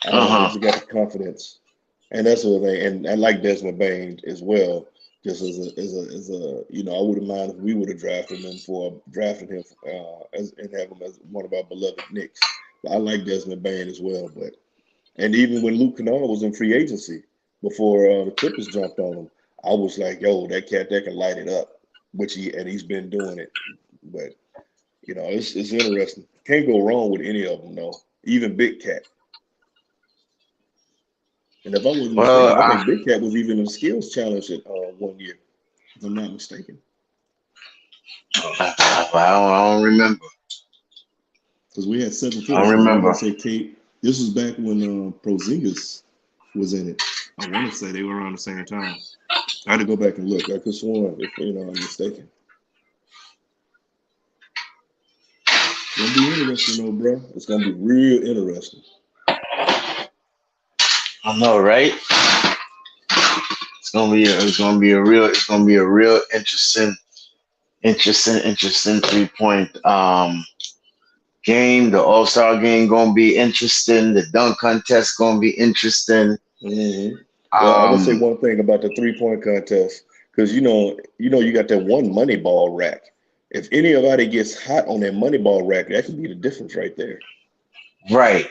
I don't know. They uh just got the confidence, and that's the thing. And I like Desmond Bain as well. Just as a I wouldn't mind if we would have drafted him and have him as one of our beloved Knicks. But I like Desmond Bain as well. But and even when Luke Kennard was in free agency before the Clippers jumped on him, I was like, yo, that cat that can light it up, he's been doing it. But it's interesting. Can't go wrong with any of them though. Even Big Cat. And if I wasn't well, mistaken, I think Big Cat was even in the skills challenge at 1 year, if I'm not mistaken. I don't remember. Because we had 7 I don't footers. I want remember. to say Kate. This was back when Prozingis was in it. I want to say they were around the same time. I had to go back and look. I could sworn if I'm mistaken. It's gonna be interesting though, bro. It's gonna be real interesting. I know, right? It's gonna be a real interesting 3 point game. The All Star game gonna be interesting. The dunk contest gonna be interesting. Hmm. Well, I'm gonna say Um, one thing about the 3 point contest because you got that one money ball rack. If anybody gets hot on that money ball rack, that could be the difference right there. right,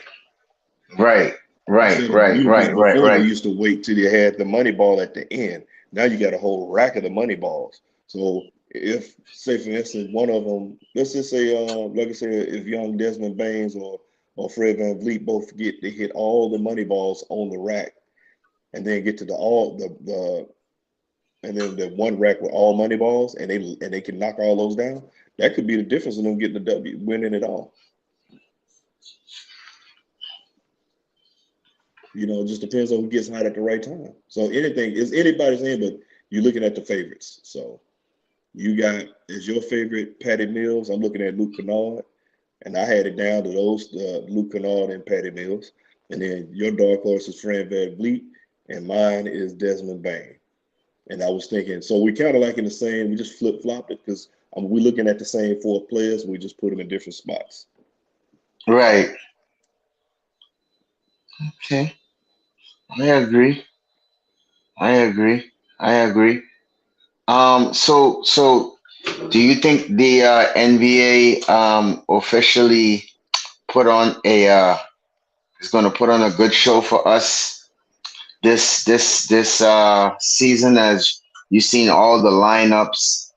right, right, Instead of right, because right, right, before they right. used to wait till you had the money ball at the end. Now you got a whole rack of the money balls. So if, say for instance, one of them, let's just say, like I said, if young Desmond Baines or Fred Van Vliet both get they hit all the money balls on the rack, and then get to the all the and then the one rack with all money balls, and they can knock all those down. That could be the difference in them getting the W, winning it all. It just depends on who gets hot at the right time. So anything is anybody's in, but you're looking at the favorites. So you got as your favorite Patty Mills. I'm looking at Luke Kennard, and I had it down to those Luke Kennard and Patty Mills. And then your dark horse is Fran Van Vliet, and mine is Desmond Bain. And I was thinking, so we kind of like in the same. We just flip flopped it because we're looking at the same 4 players. We just put them in different spots. Right. Okay. I agree. I agree. I agree. So do you think the NBA officially put on a is going to put on a good show for us this season? As you've seen all the lineups,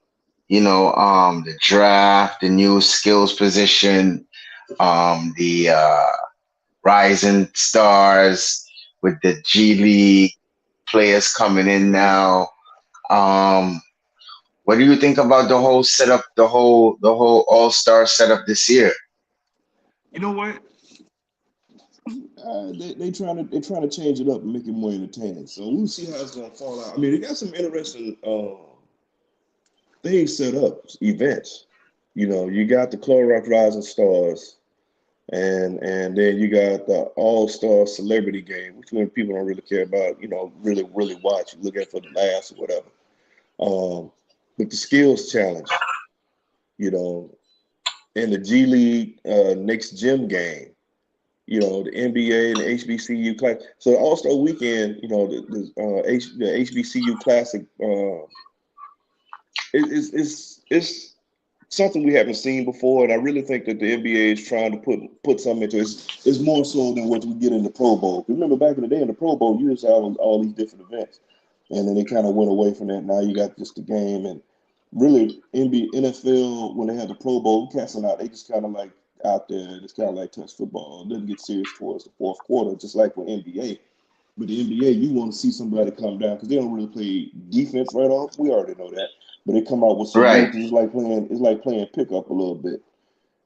the draft, the new skills position, the rising stars with the G League players coming in now. Um, what do you think about the whole setup, the whole All Star setup this year? You know what? They trying to change it up and make it more entertaining. So we'll see how it's gonna fall out. I mean, they got some interesting things set up, events. You got the Clorox Rising Stars, and then you got the All Star Celebrity Game, which when people don't really care about, really really watch, you look at for the laughs or whatever. Um, but the Skills Challenge, you know, and the G League next gym game. The NBA and the HBCU class. So the All Star Weekend, the HBCU Classic, it's something we haven't seen before, and I really think that the NBA is trying to put something into it. It's more so than what we get in the Pro Bowl. Remember back in the day in the Pro Bowl, you used to have all these different events, and then they kind of went away from that. Now you got just the game, and really NBA, NFL when they had the Pro Bowl, casting out, they just kind of like out there. It's kind of like touch football. It doesn't get serious towards the fourth quarter, just like with NBA. But the NBA, you want to see somebody come down because they don't really play defense right off. We already know that, but they come out with some Right. moves. It's like playing. It's like playing pickup a little bit.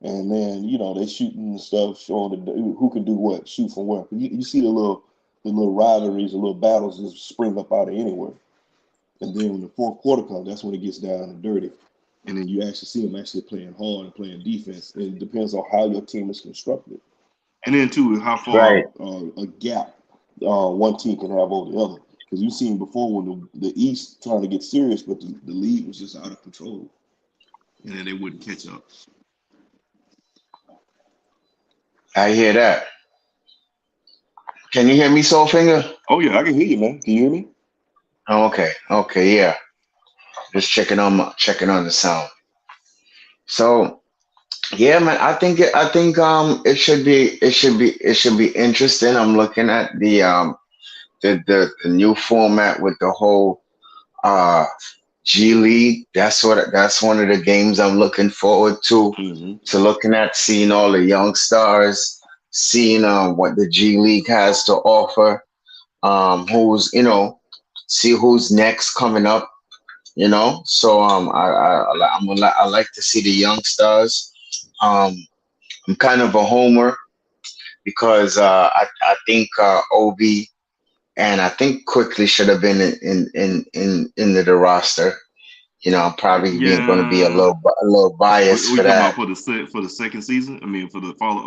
And then they shooting and stuff, showing who can do what, shoot from where. You see the little rivalries, the little battles just spring up out of anywhere. And then when the fourth quarter comes, that's when it gets down and dirty. And then you actually see them actually playing hard and playing defense. And it depends on how your team is constructed. And then too, how Right. far? A gap one team can have over the other. Because you've seen before when the East trying to get serious, but the league was just out of control. And then they wouldn't catch up. I hear that. Can you hear me, Soulfinger? Oh yeah, I can hear you, man. Can you hear me? Oh, okay. Okay. Yeah. Just checking on the sound. So yeah, man. I think it should be interesting. I'm looking at the new format with the whole uh G League. That's one of the games I'm looking forward Mm-hmm. to looking at, seeing all the young stars, seeing what the G League has to offer. Who's see who's next coming up. So I like to see the young stars. Um, I'm kind of a homer because I think Obi and I think Quickly should have been in the roster. I'm probably being going to be a Yeah. little biased We for talking that. about for the second season? I mean, for the follow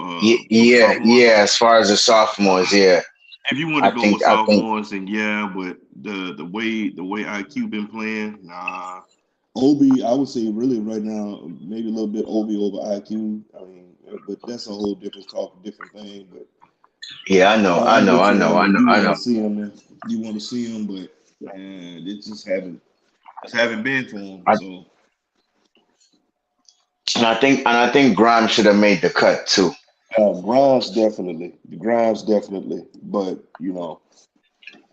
for the Yeah, sophomores. yeah. As far as the sophomores, yeah, If you want to I go with think I think sophomores, then yeah. But the way IQ been playing, nah. Obi, I would say really right now, maybe a little bit Obi over IQ. I mean, but that's a whole different talk, different thing. But yeah. I know, I I'm know, with I you know, on I that. know, You I want know. to see him, man. You want to see him, but man, it just haven't been for him. I, So and I think Grimes should have made the cut too. Grimes definitely, but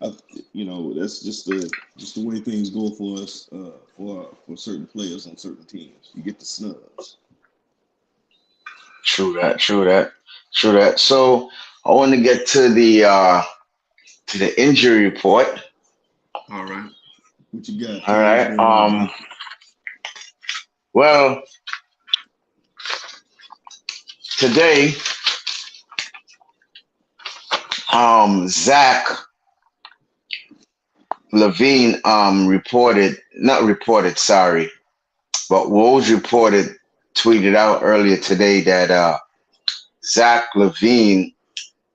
I, that's just the way things go for us for certain players on certain teams. You get the snubs. True that. True that. True that. So I want to get to the injury report. All right. What you got? All Tell me what's right. going on, bro. Well, today, Zach Levine not reported, sorry, but Woj reported, tweeted out earlier today that Zach Levine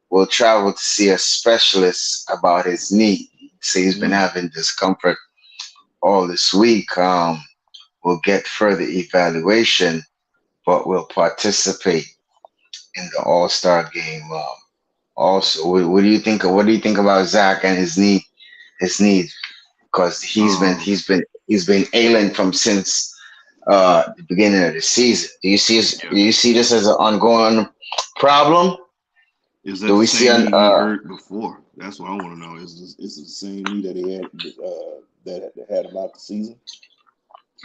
will travel to see a specialist about his knee. So he's been Mm, having discomfort all this week. Will get further evaluation, but will participate in the All Star game. Also, what do you think about Zach and his knee? His knee, because Um. he's been ailing from since the beginning of the season. Do Yeah. you see this as an ongoing problem? Is that Do the we see same an knee he hurt before? That's what I want to know. it's the same knee that he had that had him out the season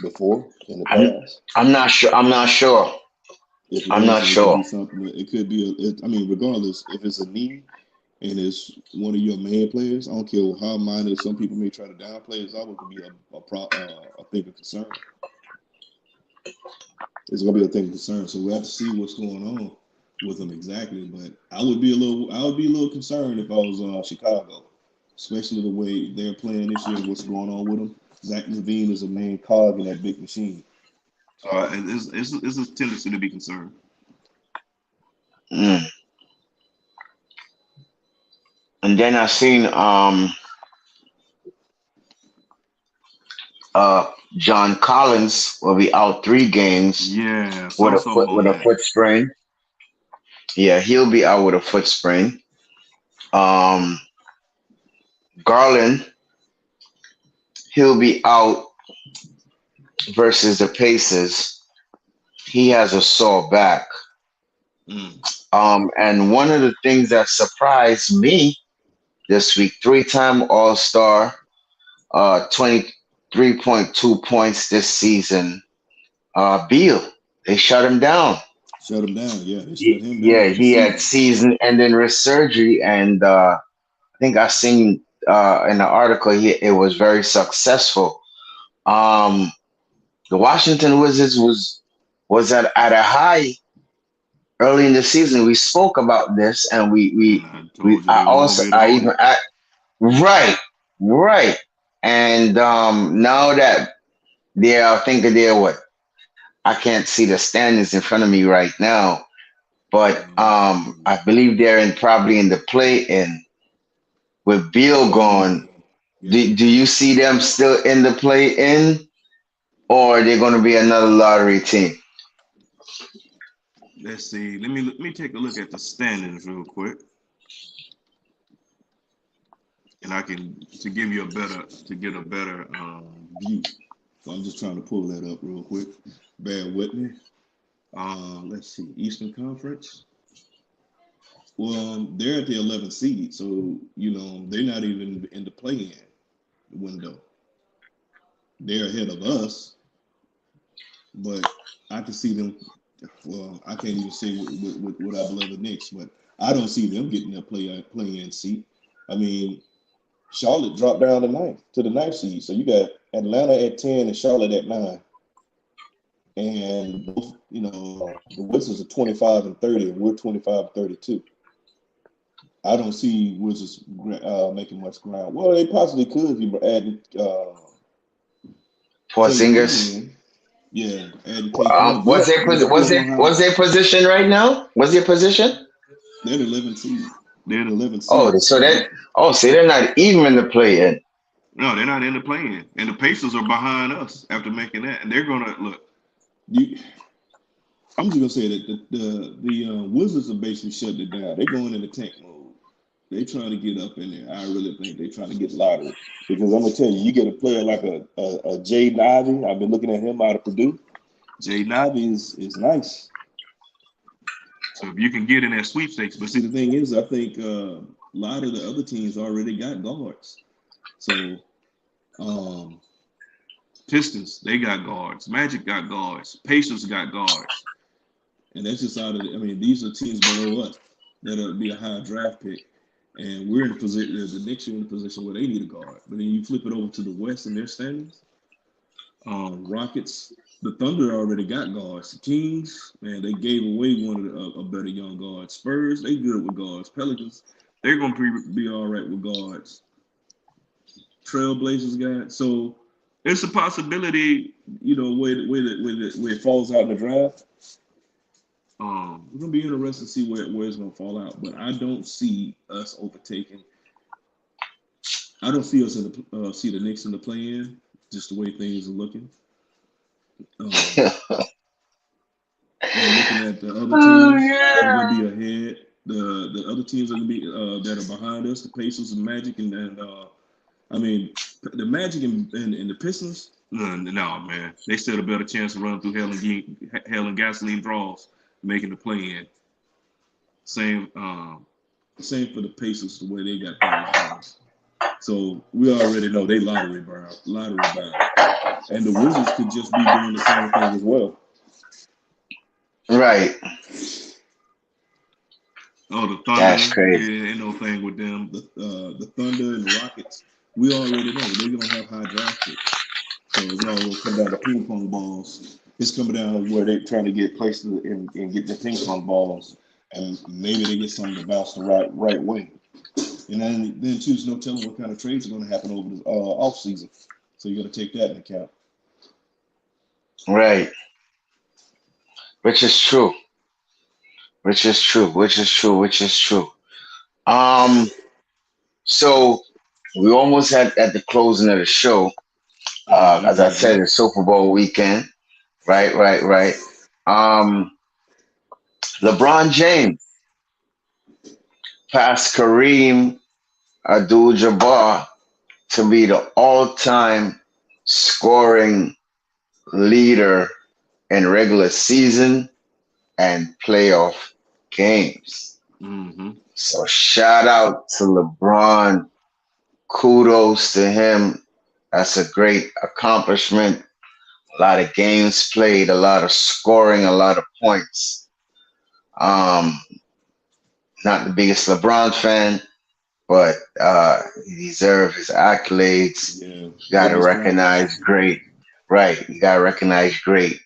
before in the I'm past. I'm not sure. I'm not sure. If it I'm not is, then it could sure. be something. It could be. I mean, regardless, if it's a knee and it's one of your main players, I don't care how minor. Some people may try to downplay. It's always gonna be a thing of concern. It's gonna be a thing of concern. So we have to see what's going on with him exactly. But I would be a little concerned if I was Chicago, especially the way they're playing this year. What's going on with him? Zach Levine is a main cog in that big machine. So it's a tendency to be concerned. Mm. And then I seen uh John Collins will be out 3 games Yeah, with saw a something foot on with a that. foot sprain. Yeah, he'll be out with a foot sprain. Um, Garland, he'll be out versus the Pacers. He has a sore back. Mm. And one of the things that surprised me this week, three-time All-Star, 23.2 points this season. Beal, they shut him down. Shut him down. Yeah, they shut him Yeah, down for the he had season. season-ending wrist surgery, and I think I seen in the article it was very successful. Um, the Washington Wizards was at a high early in the season. We spoke about this, and And I told you I they was gonna also be the I even Hornets. right, right, and now that I think they're what, I can't see the standings in front of me right now, but I believe they're in probably in the play-in with Beal gone. Yeah. Do you see them still in the play-in, or are they going to be another lottery team? Let's see. Let me take a look at the standings real quick, and I can to give you a better to get a better view. So I'm just trying to pull that up real quick. Bear with me. Let's see. Eastern Conference. Well, they're at the 11th seed, so they're not even in the play-in window. They're ahead of us, but I can see them. Well, I can't even say what I believe the Knicks, but I don't see them getting a play-in seat. I mean, Charlotte dropped down to the ninth seed, so you got Atlanta at 10 and Charlotte at 9, and both, the Wizards are 25 and 30, and we're 25 and 32. I don't see Wizards making much ground. Well, they possibly could if you add Porzingis. KP in. Yeah, adding KP in. What's But I don't know what's how. their position right now? What's their position? They're the 11th seed. They're the 11th Oh, seed. so they're not even in the play-in. No, they're not in the play-in. And the Pacers are behind us after making that. And they're gonna look. I'm just gonna say that the Wizards are basically shutting it down. They're going into tank mode. They trying to get up in there. I really think they're trying to get lottery. Because I'm gonna tell you, you get a player like a Jay Ivey. I've been looking at him out of Purdue. Jay Ivey is nice. So if you can get in that sweepstakes, but see the thing is, I think a lot of the other teams already got guards. So Pistons, they got guards. Magic got guards. Pacers got guards. And that's just out of these are teams below us that'll be a high draft pick. And we're in a position, the Knicks are in a position where they need a guard. But then you flip it over to the West and their standings. Rockets, the Thunder already got guards. The Kings, man, they gave away one of a better young guards. Spurs, they good with guards. Pelicans, they're going to be all right with guards. Trailblazers got so it's a possibility, where it falls out in the draft. We're gonna be interested to see where it's gonna fall out, but I don't see us overtaking. I don't see us see the Knicks in the play-in, just the way things are looking. And looking at the other teams that are gonna be ahead, the other teams are gonna be that are behind us, the Pacers and Magic, and the Magic and the Pistons. No, man, they still a better chance to run through hell and gasoline draws, making the play-in. Same for the Pacers, the way they got things. So we already know they lottery bound, and the Wizards could just be doing the same thing as well. Right. Oh, the Thunder. That's crazy. Yeah, ain't no thing with them. The Thunder and the Rockets, we already know they're gonna have high draft picks. So it's all gonna come down to ping pong balls. It's coming down to where they're trying to get places and get the ping pong balls, and maybe they get something to bounce the right way. And then choose no telling what kind of trades are going to happen over the off season. So you got to take that into account. Right. Which is true. So we almost at the closing of the show. As I said, it's Super Bowl weekend. Right. LeBron James passed Kareem Abdul-Jabbar to be the all-time scoring leader in regular season and playoff games. Mm-hmm. So shout out to LeBron. Kudos to him. That's a great accomplishment. A lot of games played, a lot of scoring, a lot of points. Um, Not the biggest LeBron fan, but he deserves his accolades. Yeah, You getting gotta his flowers. recognize great, right? You gotta recognize great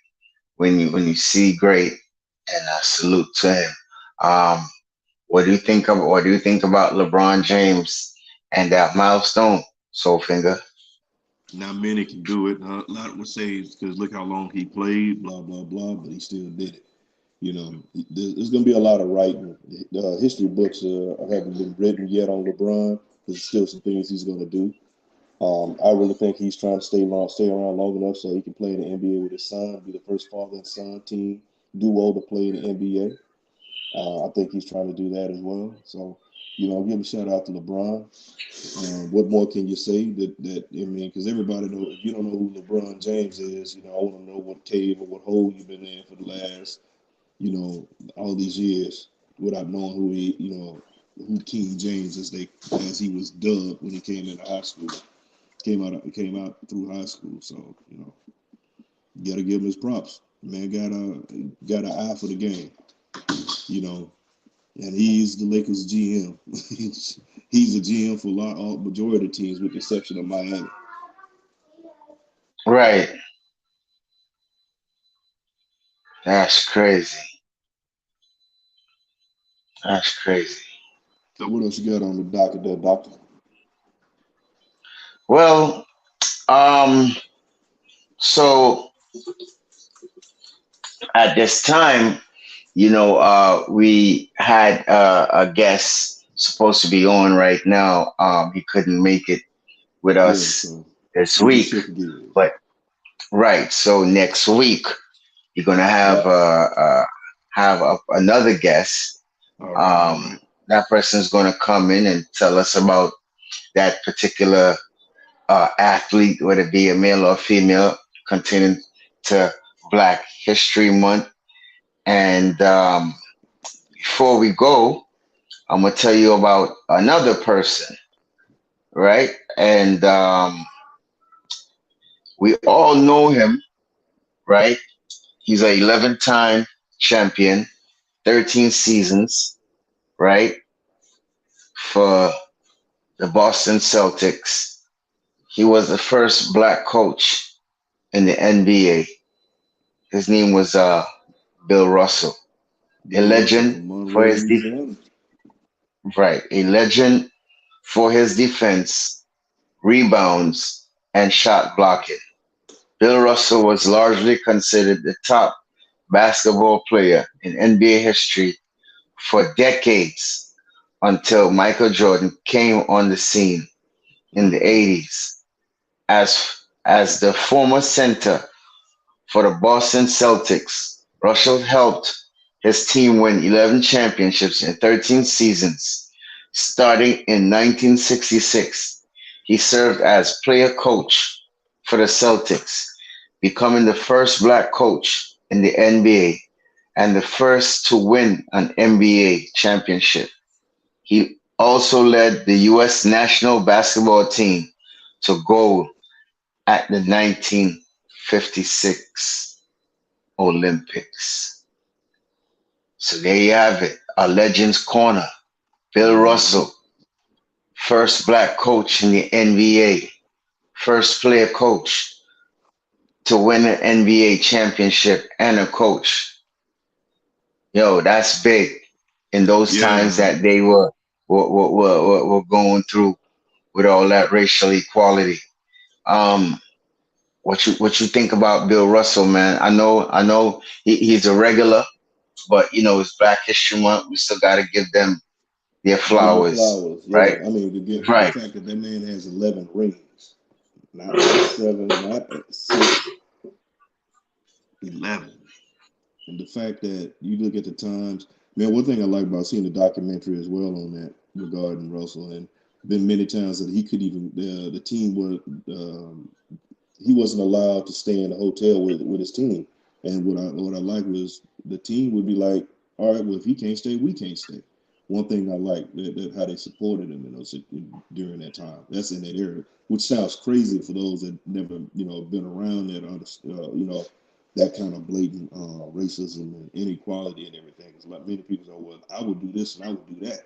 when you see great, and salute to him. Um, what do you think about LeBron James and that milestone, Soulfinger? Not many can do it. A lot would say because look how long he played, blah blah blah, but he still did it. You know, there's going to be a lot of writing. History books haven't been written yet on LeBron. There's still some things he's going to do. I really think he's trying to stay around long enough so he can play in the NBA with his son, be the first father and son team duo to play in the NBA. I think he's trying to do that as well. So, give a shout out to LeBron. What more can you say? That I mean, because everybody know if you don't know who LeBron James is, I want to know what cave or what hole you've been in for the last, all these years without knowing who King James as he was dubbed when he came into high school, came out through high school. So you got to give him his props. Man got an eye for the game, you know, and he's the Lakers GM. He's a GM for all majority of teams, with the exception of Miami. Right, that's crazy. That's crazy. So what else you got on the docket there, Doctor? Well, um, so at this time, we had a guest supposed to be on right now. He couldn't make it with Yeah, us so this we can week, shift gears. but right. So next week you're gonna Yep. have another guest. All right, all Um, right. that person's gonna come in and tell us about that particular athlete, whether it be a male or female, containing to Black History Month. And before we go, I'm gonna tell you about another person, right? And we all know him, right? He's a 11-time champion, 13 seasons, right, for the Boston Celtics. He was the first black coach in the NBA. His name was Bill Russell, a Bill Russell legend from for Monroe, his Louisiana. right, a legend for his defense, rebounds, and shot blocking. Bill Russell was largely considered the top basketball player in NBA history for decades until Michael Jordan came on the scene in the Mm-hmm. 80s. As the former center for the Boston Celtics, Russell helped his team win 11 championships in 13 seasons. Starting in 1966, he served as player coach for the Celtics, becoming the first black coach in the NBA and the first to win an NBA championship. He also led the U.S. national basketball team to gold at the 1956 Olympics. So there you have it, a Legends Corner. Bill Mm-hmm. Russell, first black coach in the NBA, first player coach to win an NBA championship and a coach. Yo, that's big in those times Yeah, that they were going through with all that racial equality. Um, what you think about Bill Russell, man? I know he's a regular, but it's Black History Month. We still got to give them their Give him flowers, flowers. Yeah, right? I mean the Right. fact that that man has 11 rings, not seven, not six, 11. and the fact that you look at the times. Man, one thing I like about seeing the documentary as well on that regarding Russell, and been many times that he could even the team were he wasn't allowed to stay in a hotel with his team. And what I like was the team would be like, all right, well if he can't stay, we can't stay. One thing I like that how they supported him during that time. That's in that area, which sounds crazy for those that never been around that that kind of blatant racism and inequality and everything. Because like many people say, well, I would do this and I would do that.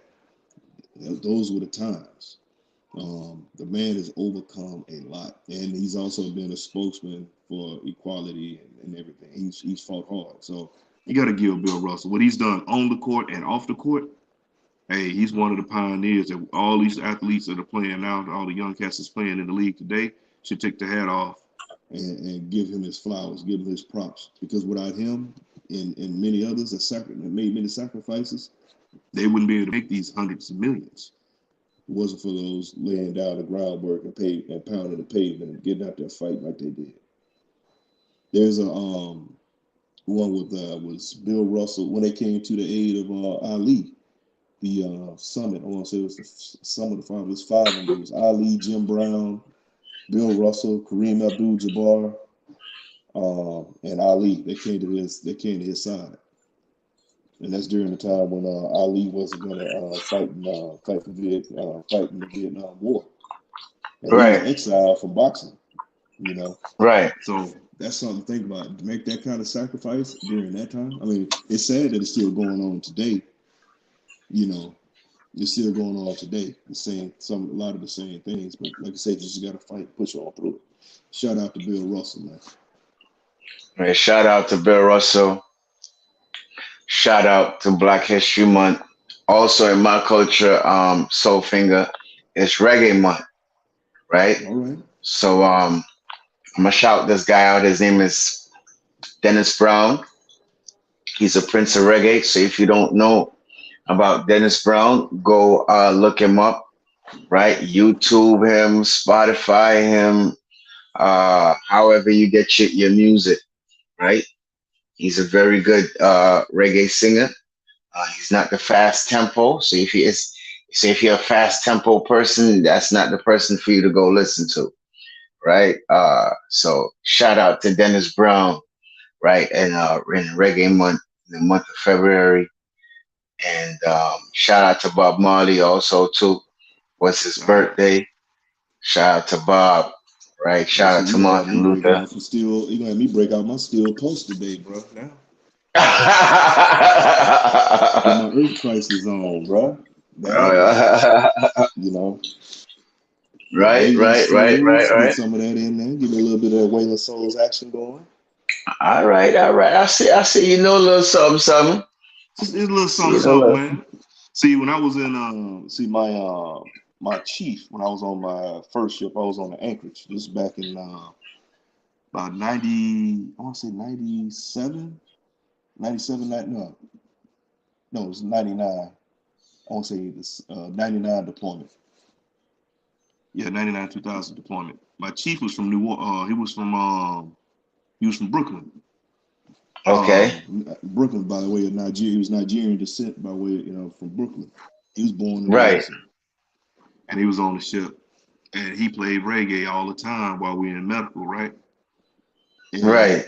Those were the times. The man has overcome a lot, and he's also been a spokesman for equality and everything. He's fought hard. So You got to give Bill Russell what he's done on the court and off the court. Hey, he's one of the pioneers that all these athletes that are playing now, all the young cats that's playing in the league today, should take the hat off and give him his flowers, give him his props. Because without him and many others that made many sacrifices, they wouldn't be able to make these hundreds of millions. It wasn't for those laying down the groundwork and pounding the pavement and getting out there fighting like they did. There's a one with was Bill Russell when they came to the aid of Ali. The summit, I want to say it was the summit of five. It was five of them. It was Ali, Jim Brown, Bill Russell, Kareem Abdul-Jabbar, and Ali. They came to his side, and that's during the time when Ali wasn't going to fight in the Vietnam War. And Right. He was exiled from boxing. You know. Right. So that's something to think about. To make that kind of sacrifice during that time. I mean, it's sad that it's still going on today. You know, it's still going on today. The same, a lot of the same things. But like I said, you just got to fight, push on through it. Shout out to Bill Russell, man. Right. Shout out to Bill Russell. Shout out to Black History Month. Also in my culture, Soul Finger, it's Reggae Month, right? All right. So I'm gonna shout this guy out. His name is Dennis Brown. He's a Prince of Reggae. So if you don't know about Dennis Brown, go look him up, right? YouTube him, Spotify him, however you get your music, right? He's a very good reggae singer. He's not the fast tempo, so if you're a fast tempo person, that's not the person for you to go listen to, right? So shout out to Dennis Brown, right? And in Reggae Month, in the month of February. And shout out to Bob Marley also too. Was his birthday? Shout out to Bob, right? Shout out to Martin Luther. You gonna have me break out my steel post today, bro. Now. Get my earth crisis on, bro. You know. Right. Get some of that in there. Give me a little bit of Waylon Souls action going. All right. I see. You know a little something. It's a little something, man. See, when I was in, my chief, when I was on my first ship, I was on the Anchorage. This is back in about 90, I want to say 97, no, it was 99. I want to say this 99 deployment. Yeah, 99, 2000 deployment. My chief was from he was from Brooklyn. Okay. Brooklyn, by the way, of Nigeria. He was Nigerian descent by way, from Brooklyn. He was born in right. And he was on the ship. And he played reggae all the time while we were in medical, right? And, right.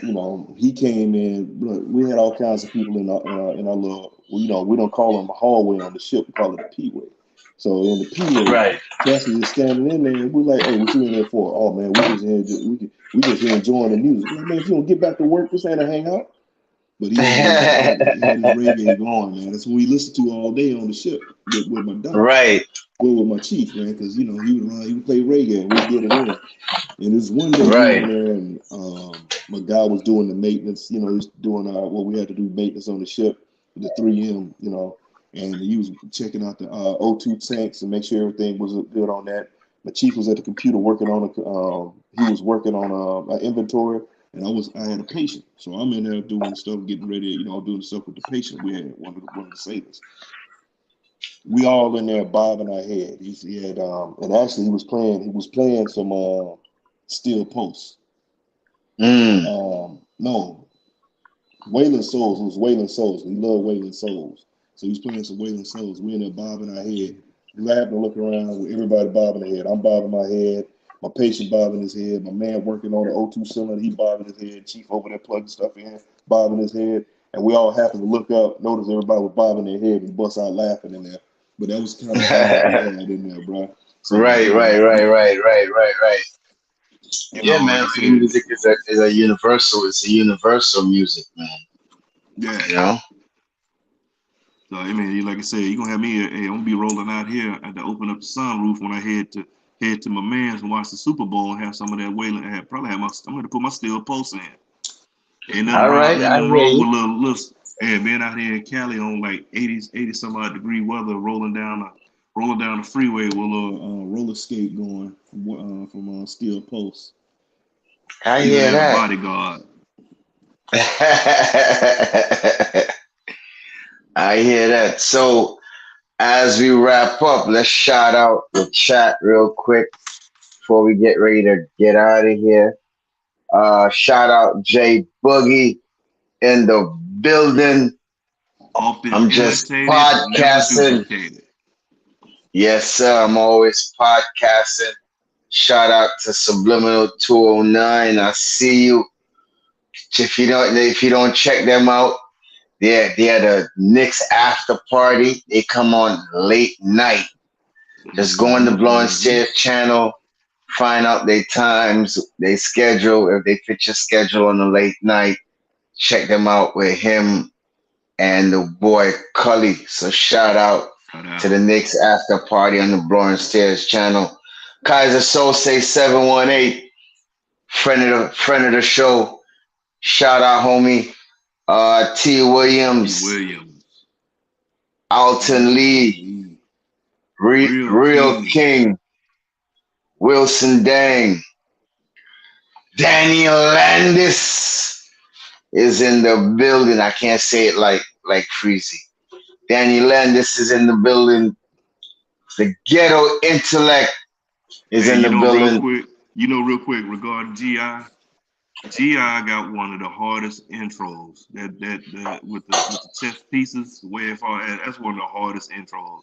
He came in. We had all kinds of people in our little, we don't call them a hallway on the ship. We call it a P-way. So in the P-way, right. Cassie is standing in there. We're like, hey, what you in there for? Oh man, we just here enjoying the music. Like, man, if you don't get back to work, this ain't a hangout. But he had his reggae going, man. That's what we listened to all day on the ship with my doctor. Right. Well, with my chief, man, because he would play reggae and we'd get it in. And there's one day right. we were there and my guy was doing the maintenance, he was doing what we had to do maintenance on the ship, the 3M, and he was checking out the O2 tanks and make sure everything was good on that. My chief was at the computer working on he was working on an inventory. And I had a patient, so I'm in there doing stuff, getting ready, doing stuff with the patient. We had one of the sailors. We all in there bobbing our head. He had, and actually he was playing some steel posts. No, Waylon Souls. It was Waylon Souls. We love Waylon Souls, so he's playing some Waylon Souls. We in there bobbing our head. We happened to look around with everybody bobbing their head. I'm bobbing my head. My patient bobbing his head. My man working on the O2 cylinder, he bobbing his head. Chief over there plugging stuff in, bobbing his head. And we all happened to look up, notice everybody was bobbing their head and bust out laughing in there. But that was kind of what we had in there, bro. So, right. Yeah, Like man. I Free said, music is a universal. It's a universal music, man. yeah. You know. So I mean, like I said, you gonna have me. Hey, I'm gonna be rolling out here. I had to open up the sunroof when I head to my man's and watch the Super Bowl and have some of that Waylon. Probably have my. I'm gonna put my steel post in. Ain't nothing All wrong. right, Ain't I nothing hear wrong you. with little. And being out here in Cali on like 80 some odd degree weather, rolling down the freeway with a little roller skate going from steel post. I Even hear have a that. bodyguard. I hear that. So as we wrap up, let's shout out the chat real quick before we get ready to get out of here. Shout out Jay Boogie in the building. Often I'm just imitated, never podcasting. duplicated. Yes, sir. I'm always podcasting. Shout out to Subliminal 209. I see you. If you don't check them out, they're the Knicks after party. They come on late night. Just go on the Blowing Stairs channel, find out their times, they schedule. If they fit your schedule on the late night, check them out with him and the boy Cully. So shout out Shout to out. the Knicks after party on the Blowing Stairs channel. Kaiser Soul say 718, friend of the show. Shout out, homie. T. T. Williams, Williams. Alton Lee, Alton Real Real King. King, Wilson Dang, Daniel Landis is in the building. I can't say it like Freezy. Daniel Landis is in the building. The ghetto intellect is Hey, in the building. real quick regarding GI. GI got one of the hardest intros. That with the chest pieces, way far that's one of the hardest intros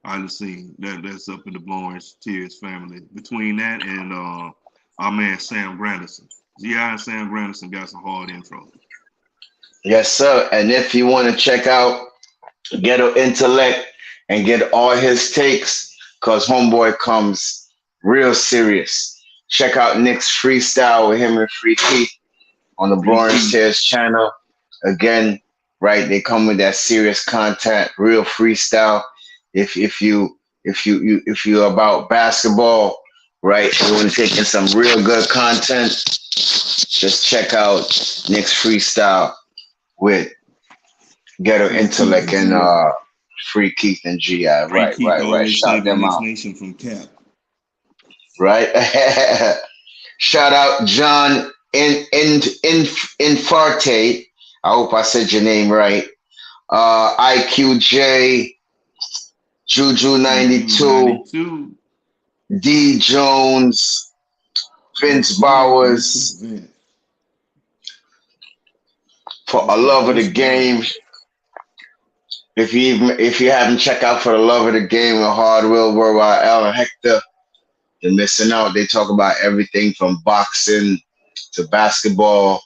I've seen. That's up in the Blowing Tears family. Between that and our man Sam Granderson. GI and Sam Granderson got some hard intros. Yes, sir. And if you want to check out Ghetto Intellect and get all his takes, cause Homeboy comes real serious. Check out Nick's freestyle with him and Free Keith on the Free Blowing Keith. Stairs channel. Again, right? They come with that serious content, real freestyle. If you about basketball, right? You want to take in some real good content, just check out Nick's freestyle with Ghetto Free Keith Intellect and and GI. Free Keith and GI. Free Right, Keith right, right. always Shout saving them Knicks out. Nation from Cap. Right. Shout out John in Infarte. I hope I said your name right. IQJ, Juju Juju 92, 92. D Jones, Vince Mr. Bowers, Vince. for a Mr. love of the Vince game. Bowers. If you haven't checked out for the love of the game with Hard Will Worldwide Al Hector, you're missing out. They talk about everything from boxing to basketball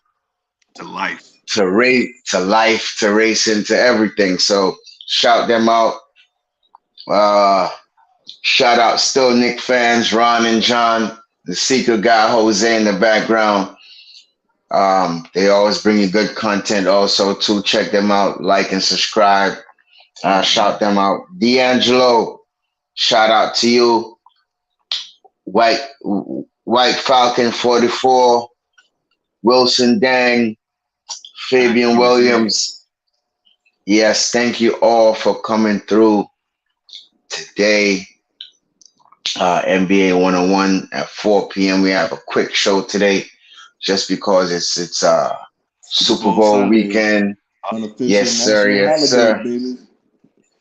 To life. to life to racing to everything. So shout them out. Uh, Shout out still Nick fans, Ron and John, the secret guy Jose in the background. They always bring you good content. Also, too, check them out, like and subscribe. Shout them out, D'Angelo. Shout out to you, White White Falcon 44, Wilson Dang, Fabian IQJ. Williams. Yes, thank you all for coming through today. NBA 101 at 4 p.m. We have a quick show today just because it's Super Super Bowl Bowl Sunday. weekend. Unofficial Yes, sir. national Yes, holiday, sir. baby.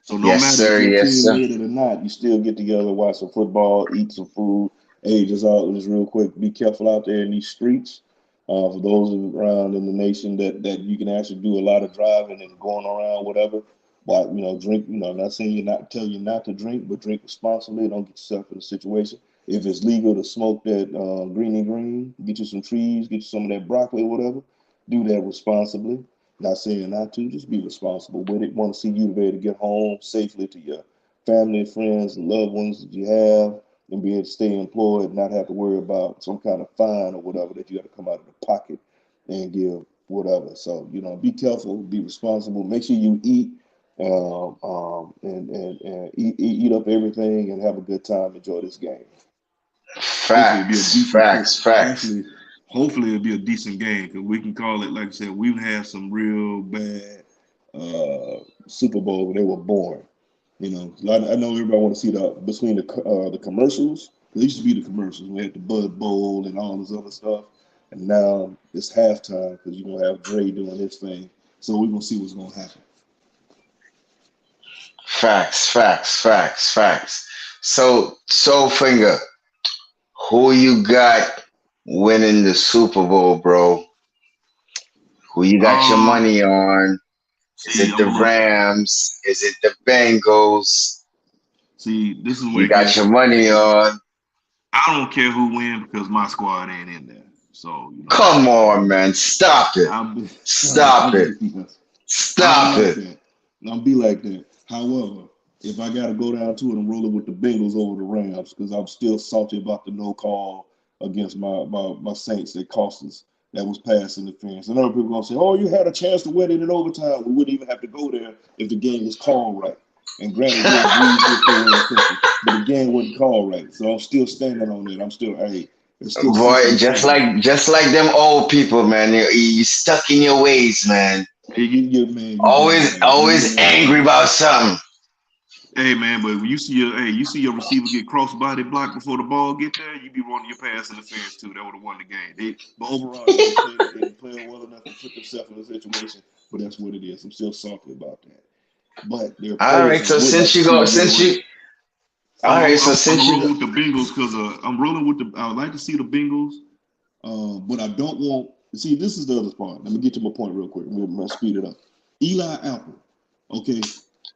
So no Yes, matter If sir. your Yes, team sir. made it or not, you still get together, watch some football, eat some food. Hey, just real quick, be careful out there in these streets. For those around in the nation that you can actually do a lot of driving and going around, whatever. But drink. I'm not saying tell you not to drink, but drink responsibly. Don't get yourself in a situation. If it's legal to smoke that green, get you some trees, get you some of that broccoli or whatever. Do that responsibly. Not saying not to, just be responsible with it. Want to see you to be able to get home safely to your family, friends, loved ones that you have. and be able to stay employed and not have to worry about some kind of fine or whatever that you got to come out of the pocket and give whatever. So, be careful, be responsible, make sure you eat, and eat up everything and have a good time. Enjoy this game. Hopefully it'll be a Facts, decent. facts, facts. Hopefully it'll be a decent game because we can call it. Like I said, we've had some real bad Super Bowl when they were born. I know everybody want to see between the commercials. It used to be the commercials. We had the Bud Bowl and all this other stuff, and now it's halftime because you're gonna have Dre doing his thing. So we're gonna see what's gonna happen. Facts, facts, facts, facts. So Finger, who you got winning the Super Bowl, bro? Who you got your Um, money on? Is see, it the Rams? Is it the Bengals? this is where You it got gets. your money on. I don't care who wins because my squad ain't in there. So Come on, man. Stop it. I'll be, Stop it. I don't Stop like it. that. I'll be like that. However, if I got to go down to it, I'm rolling with the Bengals over the Rams because I'm still salty about the no call against my Saints that cost us. That was pass interference. And other people gonna say, "Oh, you had a chance to win it in overtime. We wouldn't even have to go there if the game was called right." And granted, but the game wasn't called right. So I'm still standing on it. I'm still, hey, it's still Boy, 6-7. just like them old people, man. You stuck in your ways, man. Man, you right, Always, man. always angry about something. Hey man, but when you see your receiver get cross body blocked before the ball get there, you be running your pass interference too. That would have won the game. But overall, they didn't play well enough to put themselves in a situation. But that's what it is. I'm still salty about that. But there are All players right, who so would like since to you see go, them get a since ring. you, all right, so I'm since you go, rolling with the Bengals because I'm rolling with the. I would like to see the Bengals. But I don't want. See, this is the other part. Let me get to my point real quick. I'm gonna speed it up. Eli Apple. Okay.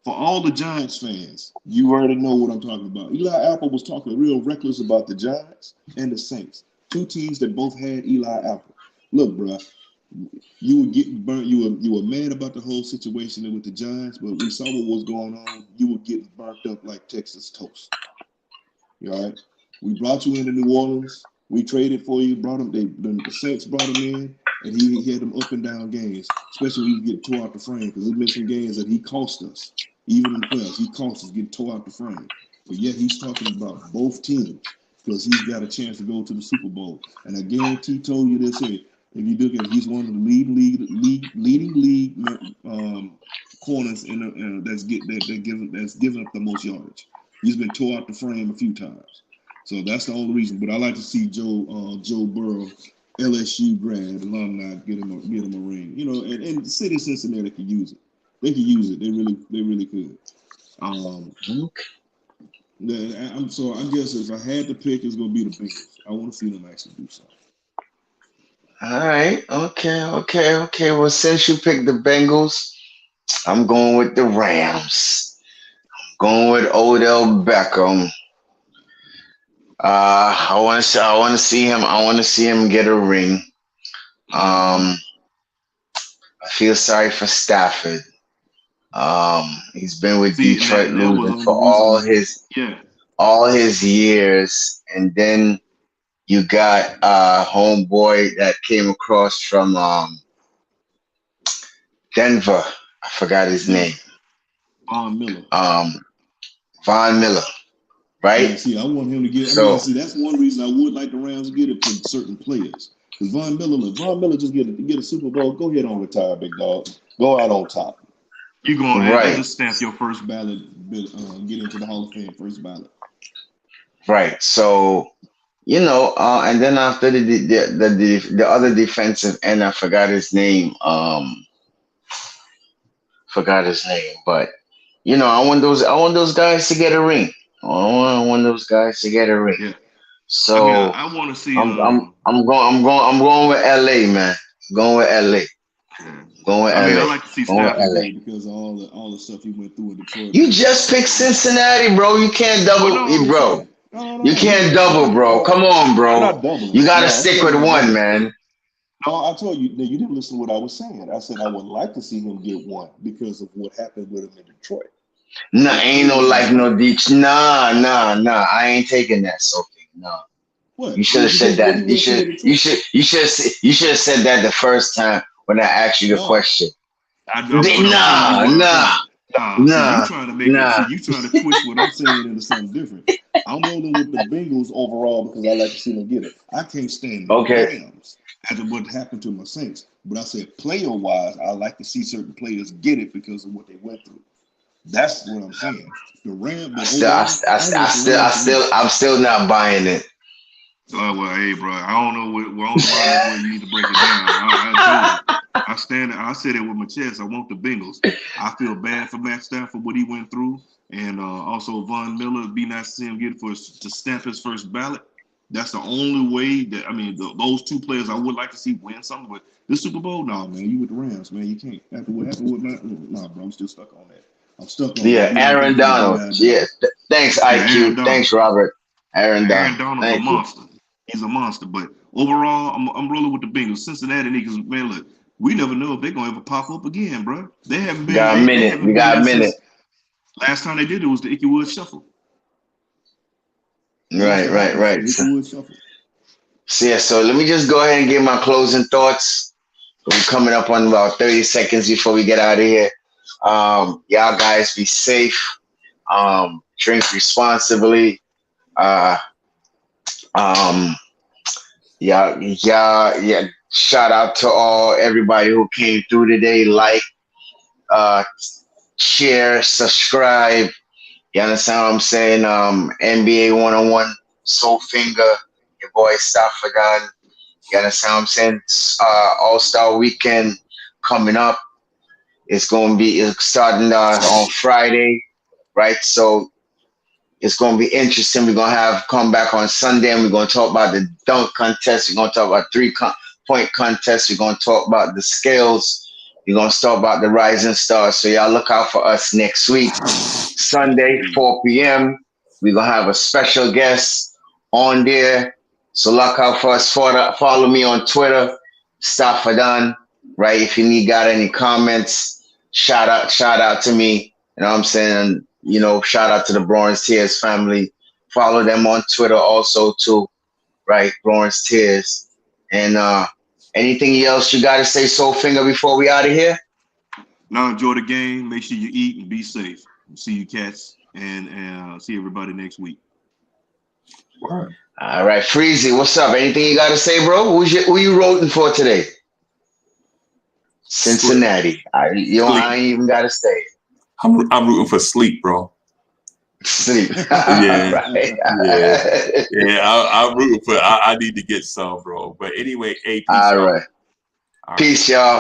For all the Giants fans, you already know what I'm talking about. Eli Apple was talking real reckless about the Giants and the Saints, two teams that both had Eli Apple. Look, bro, you were getting burnt. You were mad about the whole situation with the Giants, but we saw what was going on. You were getting burnt up like Texas toast. You all right? We brought you into New Orleans. We traded for you. Brought him. The Saints brought him in, and he had them up and down games, especially when he get tore out the frame because there's been some games that he cost us. Even in the playoffs, he cost us getting tore out the frame. But yet he's talking about both teams because he's got a chance to go to the Super Bowl. And I guarantee told you this here. If you look at it, he's one of the leading league corners in that's giving up the most yardage. He's been tore out the frame a few times. So that's the only reason. But I like to see Joe Burrow, LSU grad, alumni, get him a ring. And the city of Cincinnati could use it. They could use it. They really could. I guess if I had to pick, it's gonna be the Bengals. I want to see them actually do something. all right, okay. Well, since you picked the Bengals, I'm going with the Rams. Going with Odell Beckham. I want to see him. I want to see him get a ring. I feel sorry for Stafford. He's been with See, Detroit that was losing on for the reason. Yeah, all his years, and then you got homeboy that came across from Denver. I forgot his Yeah, name. Von Miller. Um, Von Miller, Yeah, right? see, I want him to get. I mean, So see, that's one reason I would like the Rams to get it for certain players. Because Von Miller just get a Super Bowl. Go ahead on retire, big dog. Go out on top. you going to right, just stamp your first. Ballot, get into the Hall of Fame first ballot. right. So and then after the other defensive end, I forgot his name. Forgot his name, but I want those guys to get a ring. I want those guys to get a ring. Yeah, I mean, So I want to see. I'm going with LA, man. Going with LA. Yeah. Going with I mean, I LA. like to see Going with Stafford. LA. Yeah, because of all the stuff he went through in Detroit You and just picked Cincinnati, bro. You can't Oh double, no, I'm bro. saying, no, You no, can't no. double, bro. Come on, I'm bro. not doubling. You gotta No, I'm stick telling with you one, what. man. No, I told you, you didn't listen to what I was saying. I said I would like to see him get one because of what happened with him in Detroit. Nah, ain't no like no deep. Nah. I ain't taking that, Sophie. No. What? You should have said Because what he that. You went through should with the truck. you should have said that the first time when I asked you the No, question. But I'm telling you what I'm Nah. saying. See, you Nah. trying to make it. See, Nah. you trying to twist what I'm saying into something different. I'm rolling with the Bengals overall because I like to see them get it. I can't stand the Okay. Rams after what happened to my Saints. But I said player wise, I like to see certain players get it because of what they went through. That's what I'm saying. The Rams, but overall, I don't want the Rams to win. I'm still not buying it. Well, hey, bro, I don't know how much way you need to break it down. I told you. I said it with my chest. I want the Bengals. I feel bad for Matt Stafford, what he went through, and also Von Miller. It'd be nice to see him get to stamp his first ballot. That's the only way that those two players I would like to see win something. But this Super Bowl, no, man, you with the Rams, man, you can't. After what happened with Matt, nah, bro, I'm still stuck on that. I'm stuck on Yeah, that. You don't Aaron think he can beat Donald. Aaron Donald? Yes. Thanks, Yeah, Aaron IQ. Donald. Thanks, Robert. Aaron Aaron Donald. Donald's a Thank you. monster. He's a monster. But overall, I'm rolling with the Bengals. Cincinnati niggas, man, look, we never know if they're gonna ever pop up again, bro. They haven't We been got a they minute. haven't We been got there a minute. since last time they did it was the Icky Woods Shuffle. Last Right, time right, it was the right. Icky Woods Shuffle. So let me just go ahead and give my closing thoughts. We're coming up on about 30 seconds before we get out of here. Y'all guys be safe. Drink responsibly. Uh, um, yeah. Shout out to everybody who came through today. Like, share, subscribe. You understand what I'm saying? NBA 101, Soul Finger, your boy Stapha Don. You understand what I'm saying? All-Star Weekend coming up. It's starting on Friday, right? So it's going to be interesting. We're going to come back on Sunday and we're going to talk about the dunk contest. We're going to talk about three-point contest. We're going to talk about the scales. We're going to talk about the rising stars. So y'all look out for us next week. Sunday, 4 p.m. We're going to have a special guest on there. So look out for us. Follow me on Twitter, Stapha Don, right? If you got any comments, shout out to me. You know what I'm saying? Shout out to the Lawrence Tears family. Follow them on Twitter also too, right? Lawrence Tears. And anything else you got to say, Soul Finger, before we out of here? Now enjoy the game. Make sure you eat and be safe. See you cats and see everybody next week. Right. All right, Freezy, what's up? Anything you got to say, bro? Who you rooting for today? Cincinnati. I ain't even got to say it. I'm rooting for sleep, bro. Sleep. Yeah, Right. yeah. I'm rooting for. I need to get some, bro. But anyway, hey, peace, All y'all. right. All right. Peace, y'all.